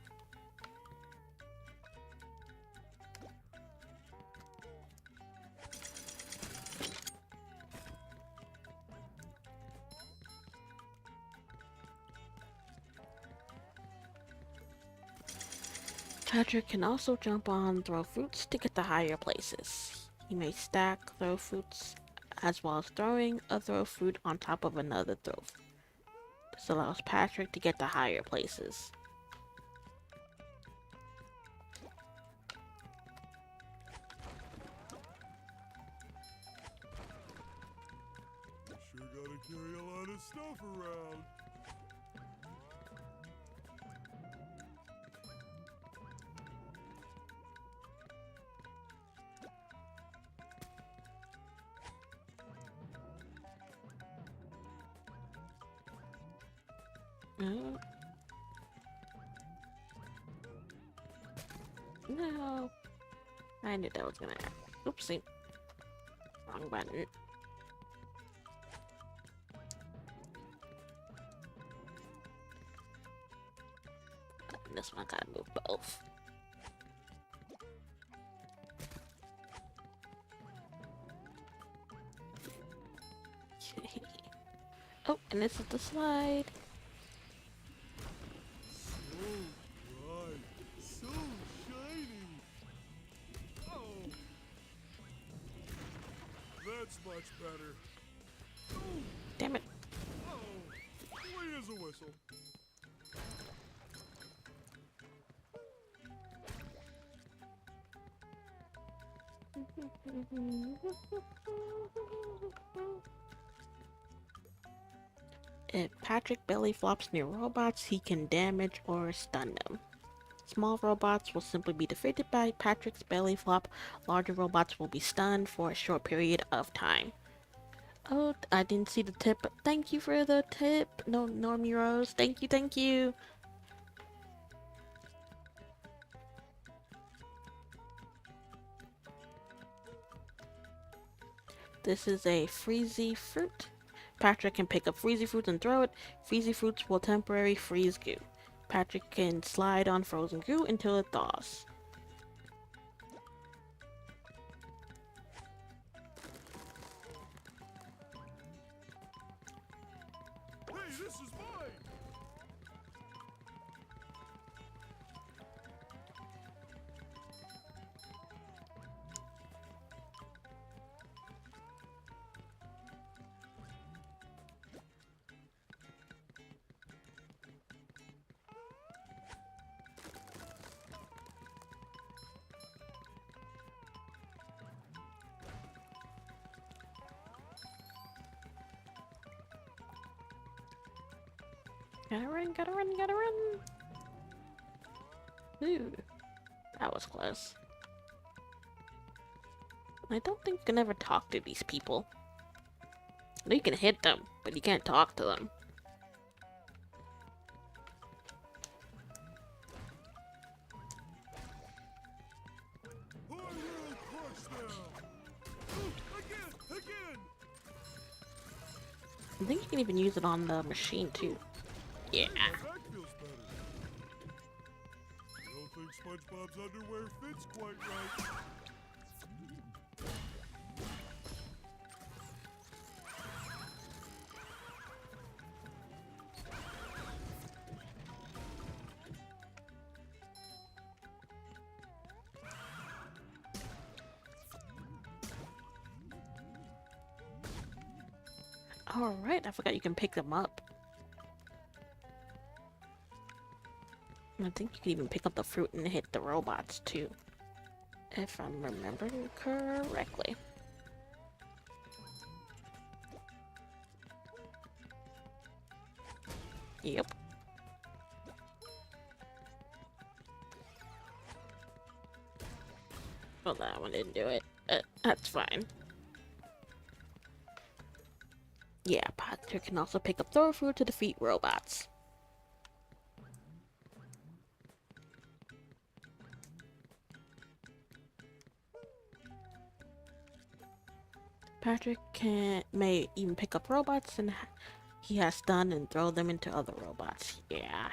Patrick can also jump on throw fruits to get to higher places. He may stack throw fruits as well as throwing a throw fruit on top of another throw. This allows Patrick to get to higher places. Sure gotta carry a lot of stuff around. Oh. No. I knew that was gonna happen. Oopsie. Wrong button. This one gotta move both. Oh, and this is the slide. So bright. So shiny. Oh. That's much better. Damn it. Oh. Clean as a whistle. If Patrick belly flops near robots, he can damage or stun them. Small robots will simply be defeated by Patrick's belly flop. Larger robots will be stunned for a short period of time. Oh, I didn't see the tip, but thank you for the tip. No, Normie Rose. Thank you, thank you. This is a freezy fruit. Patrick can pick up Freezy Fruits and throw it. Freezy Fruits will temporarily freeze goo. Patrick can slide on frozen goo until it thaws. Hey, this is mine! Gotta run, gotta run, gotta run! Ooh, that was close. I don't think you can ever talk to these people. I know you can hit them, but you can't talk to them. I will crush them! Ooh, again! I think you can even use it on the machine too. Yeah. Hey, my back feels better. I don't think SpongeBob's underwear fits quite right. Alright, I forgot you can pick them up. I think you can even pick up the fruit and hit the robots too. If I'm remembering correctly. Yep. Well, that one didn't do it, but that's fine. Yeah, Patrick can also pick up throw food to defeat robots. Patrick may even pick up robots, and he has stun and throw them into other robots. Yeah.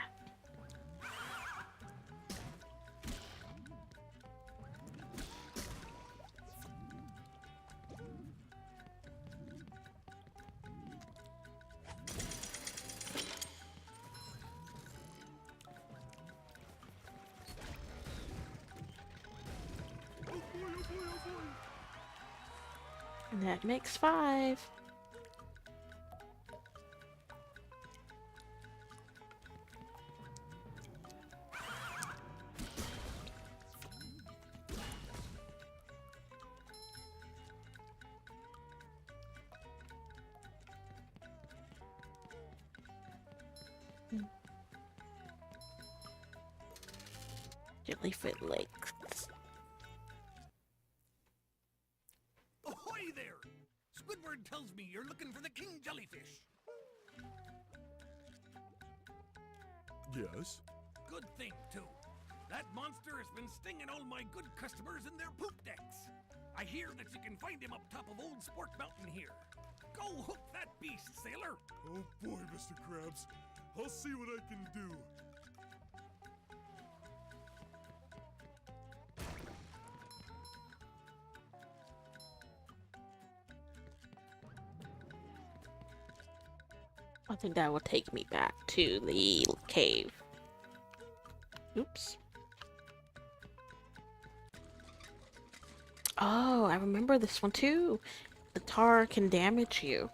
And that makes 5. Jellyfish Lakes. Ahoy there! Squidward tells me you're looking for the king jellyfish. Yes? Good thing, too. That monster has been stinging all my good customers in their poop decks. I hear that you can find him up top of Old Sport Mountain here. Go hook that beast, sailor! Oh boy, Mr. Krabs. I'll see what I can do. I think that will take me back to the cave. Oops. Oh, I remember this one too. The tar can damage you.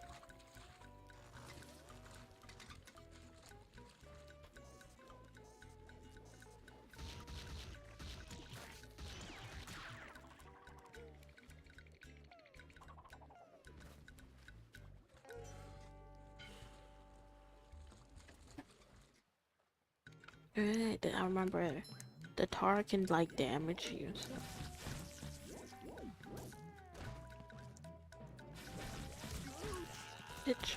Right, I remember the tar can like damage you. So. Bitch.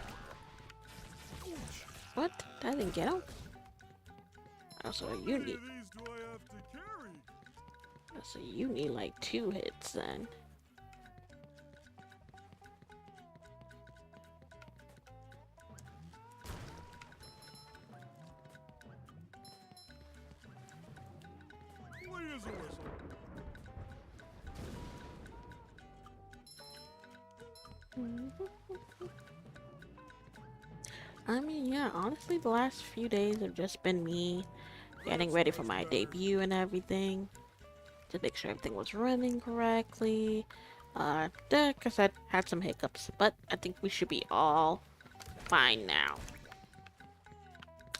What? I didn't get him? Oh, so How you many need. of these do I have to carry? So you need like 2 hits then. as a whistle. I mean, yeah, honestly, the last few days have just been me getting ready for my debut and everything. To make sure everything was running correctly. Like I said, had some hiccups, but I think we should be all fine now.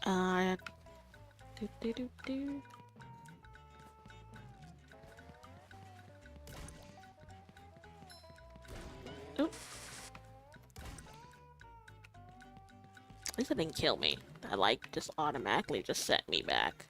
Uh, do do do do. Oop. At least it didn't kill me. That like just automatically just set me back.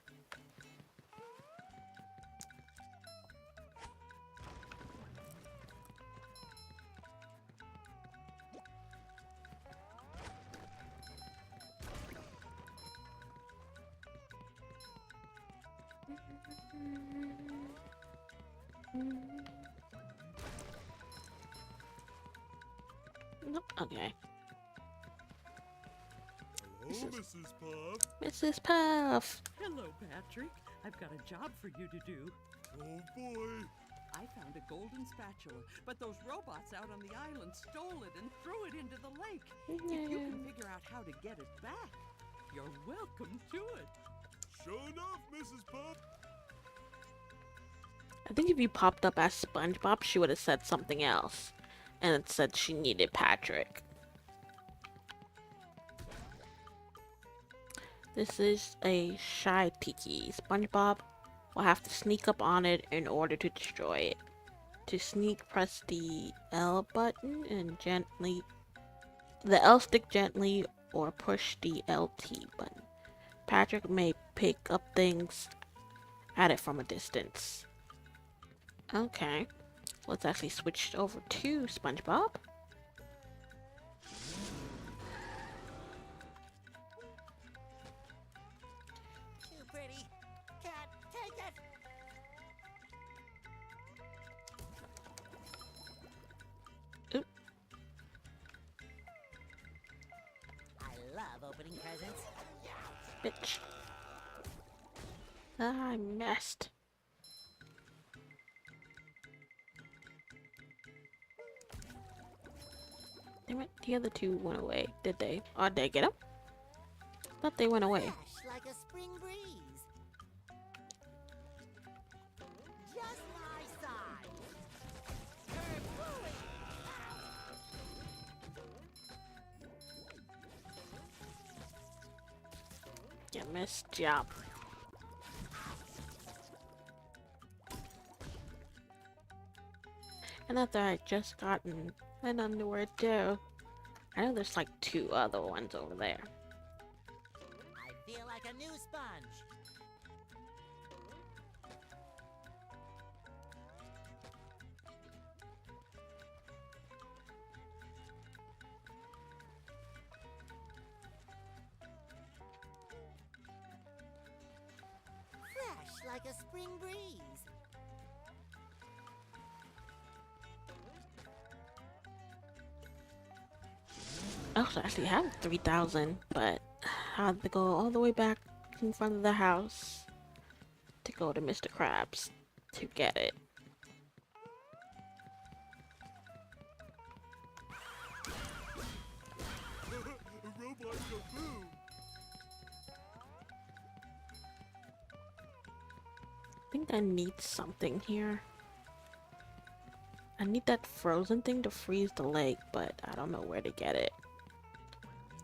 Nope. Okay. Hello, Mrs. Puff. Mrs. Puff. Hello, Patrick. I've got a job for you to do. Oh boy. I found a golden spatula, but those robots out on the island stole it and threw it into the lake. If you can figure out how to get it back, you're welcome to it. Sure enough, Mrs. Puff. I think if you popped up as SpongeBob, she would have said something else. And it said she needed Patrick. This is a shy tiki. SpongeBob will have to sneak up on it in order to destroy it. To sneak, press the L button and the L stick gently, or push the LT button. Patrick may pick up things at it from a distance. Okay, let's actually switch over to SpongeBob. Too pretty. Can't take it. Oop. I love opening presents. Bitch. Ah, I messed. Damn it, the other two went away, did they? Or did they get them? Thought they went away. Fresh like a spring breeze. Just my size. Kerplooey. You missed job. And after I just gotten an underwear too. I know there's like 2 other ones over there. I feel like a new sponge. Fresh like a spring breeze. I also actually have 3,000, but I had to go all the way back in front of the house to go to Mr. Krabs to get it. A robot kaboom. I think I need something here. I need that frozen thing to freeze the lake, but I don't know where to get it.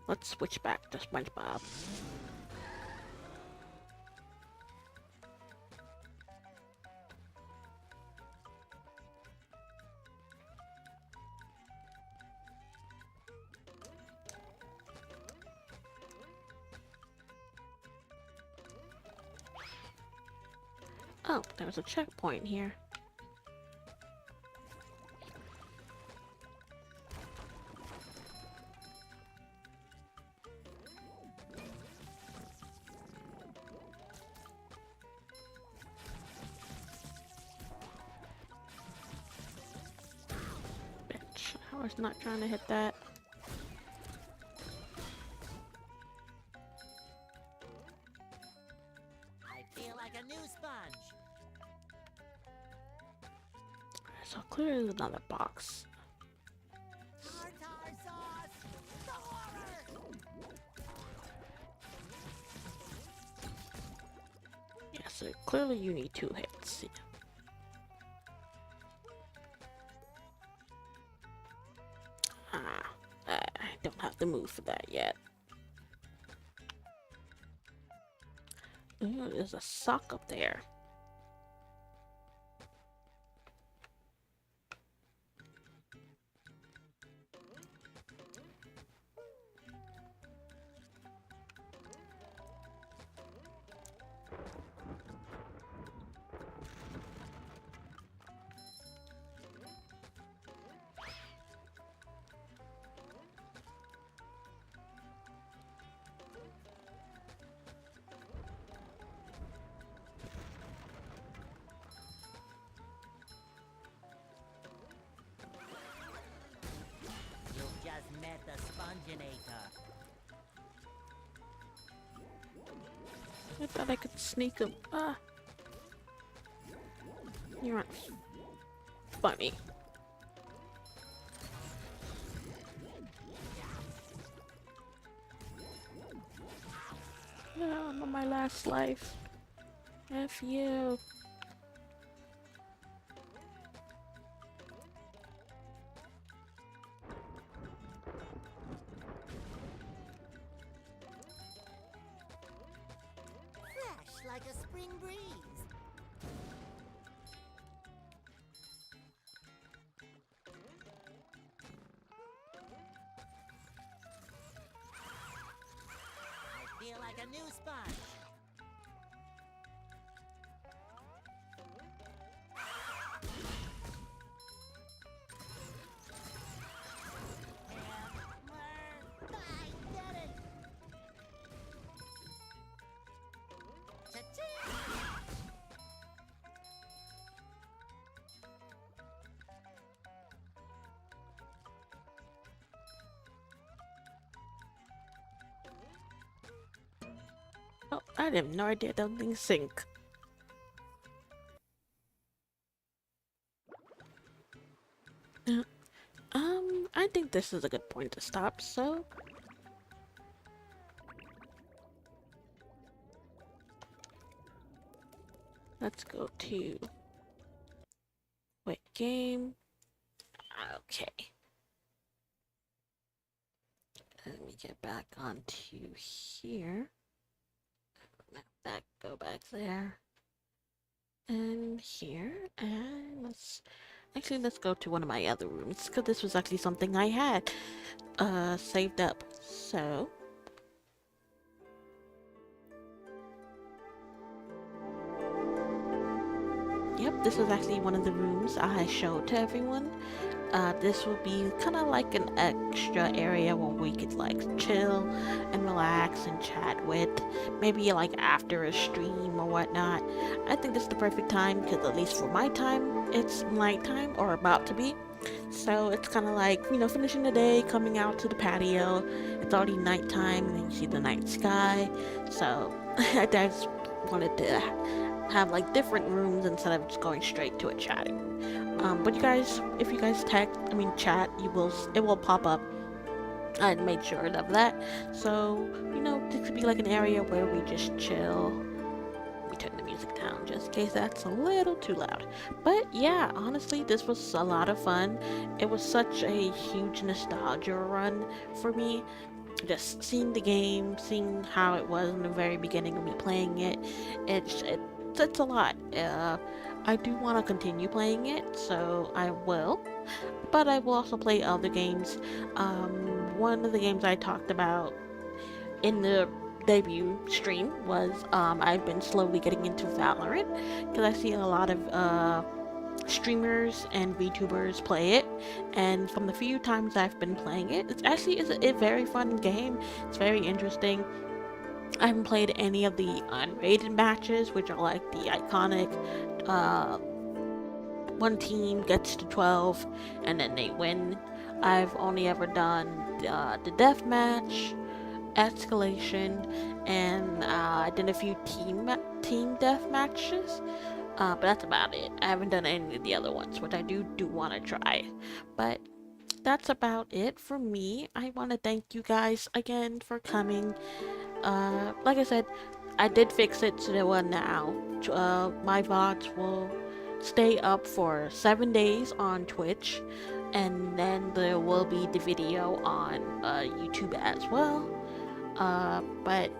Let's switch back to SpongeBob. Oh, there's a checkpoint here. Bitch, I was not trying to hit that. I feel like a new sponge. So clearly there's another box. Tartar sauce! The horror! Yeah, so clearly you need 2 hits. I don't have the move for that yet. Ooh, there's a sock up there. You've just met the Sponginator. I thought I could sneak him. Ah. You're not funny. Yeah, I'm on my last life. F you. Fresh like a spring breeze. I feel like a new sponge. I did it! Cha-ching! Oh, I have no idea that things sync. Uh, I think this is a good point to stop, so... Let's go to... Wait, game... Okay. Let me get back onto here. Go back there. And here, and let's go to one of my other rooms, because this was actually something I had, saved up, so... Yep, this was actually one of the rooms I showed to everyone. This will be kind of like an extra area where we could like chill and relax and chat with, maybe like after a stream or whatnot. I think this is the perfect time because at least for my time, it's nighttime or about to be. So it's kind of like, you know, finishing the day, coming out to the patio. It's already nighttime and then you see the night sky. So I just wanted to have like different rooms instead of just going straight to a chatting. But you guys, if you guys chat, it will pop up. I made sure of that. So, you know, this could be like an area where we just chill. Let me turn the music down just in case that's a little too loud. But yeah, honestly, this was a lot of fun. It was such a huge nostalgia run for me. Just seeing the game, seeing how it was in the very beginning of me playing it, it's a lot. I do want to continue playing it, so I will. But I will also play other games. One of the games I talked about in the debut stream was I've been slowly getting into Valorant because I see a lot of streamers and VTubers play it, and from the few times I've been playing it, it's a very fun game. It's very interesting. I haven't played any of the unrated matches, which are like the iconic one team gets to 12 and then they win. I've only ever done the death match, escalation, and I did a few team death matches. But that's about it. I haven't done any of the other ones, which I do want to try. But that's about it for me. I want to thank you guys again for coming. Like I said, I did fix it so that now my VODs will stay up for 7 days on Twitch, and then there will be the video on YouTube as well. But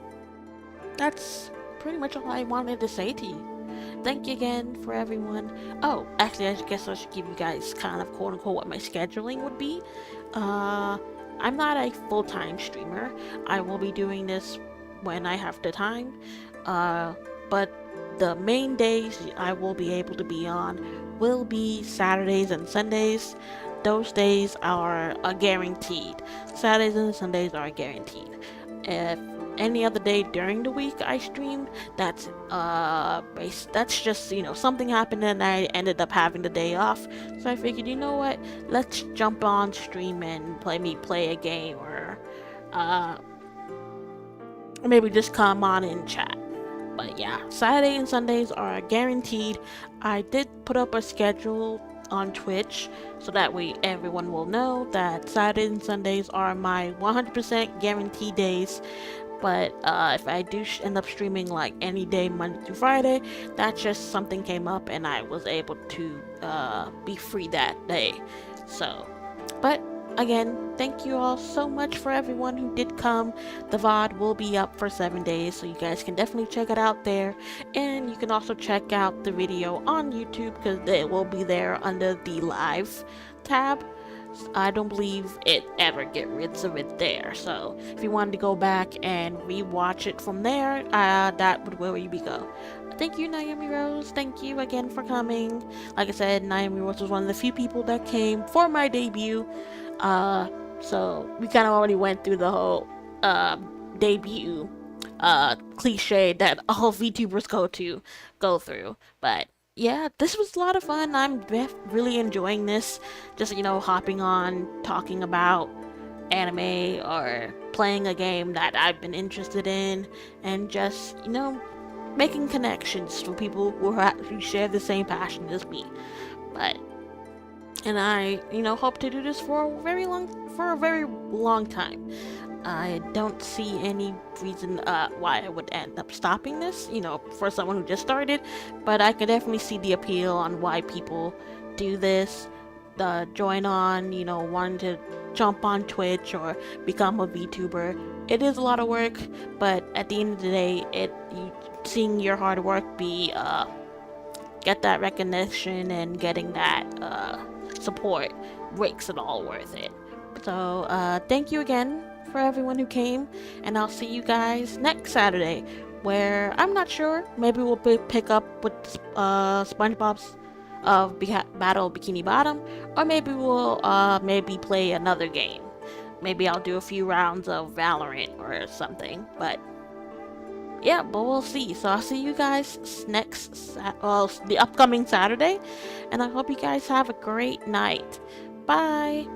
that's pretty much all I wanted to say to you. Thank you again for everyone. Oh, actually, I guess I should give you guys kind of quote unquote what my scheduling would be. I'm not a full time streamer. I will be doing this when I have the time. But the main days I will be able to be on will be Saturdays and Sundays. Those days are guaranteed. Saturdays and Sundays are guaranteed. If any other day during the week I stream, that's just, something happened and I ended up having the day off. So I figured, you know what? Let's jump on stream and play a game, or maybe just come on and chat. But yeah, Saturday and Sundays are guaranteed. I did put up a schedule on Twitch so that way everyone will know that Saturdays and Sundays are my 100% guaranteed days. But if I do end up streaming like any day, Monday through Friday, that's just something came up and I was able to be free that day. So, but again, thank you all so much for everyone who did come. The VOD will be up for 7 days, so you guys can definitely check it out there. And you can also check out the video on YouTube because it will be there under the live tab. I don't believe it ever get rid of it there. So if you wanted to go back and rewatch it from there, that would where you go. Thank you, Naomi Rose. Thank you again for coming. Like I said, Naomi Rose was one of the few people that came for my debut. So we kind of already went through the whole debut cliche that all VTubers go through. But yeah, this was a lot of fun. I'm really enjoying this. Just, hopping on, talking about anime or playing a game that I've been interested in, and just, making connections with people who share the same passion as me. And I, hope to do this for a very long time. I don't see any reason why I would end up stopping this, for someone who just started, but I can definitely see the appeal on why people do this, join on, wanting to jump on Twitch or become a VTuber. It is a lot of work, but at the end of the day, seeing your hard work get that recognition and getting that support makes it all worth it. So thank you again for everyone who came, and I'll see you guys next Saturday, where I'm not sure, maybe we'll pick up with SpongeBob's Battle Bikini Bottom, or maybe we'll maybe play another game. Maybe I'll do a few rounds of Valorant or something, but yeah, but we'll see. So I'll see you guys the upcoming Saturday, and I hope you guys have a great night. Bye!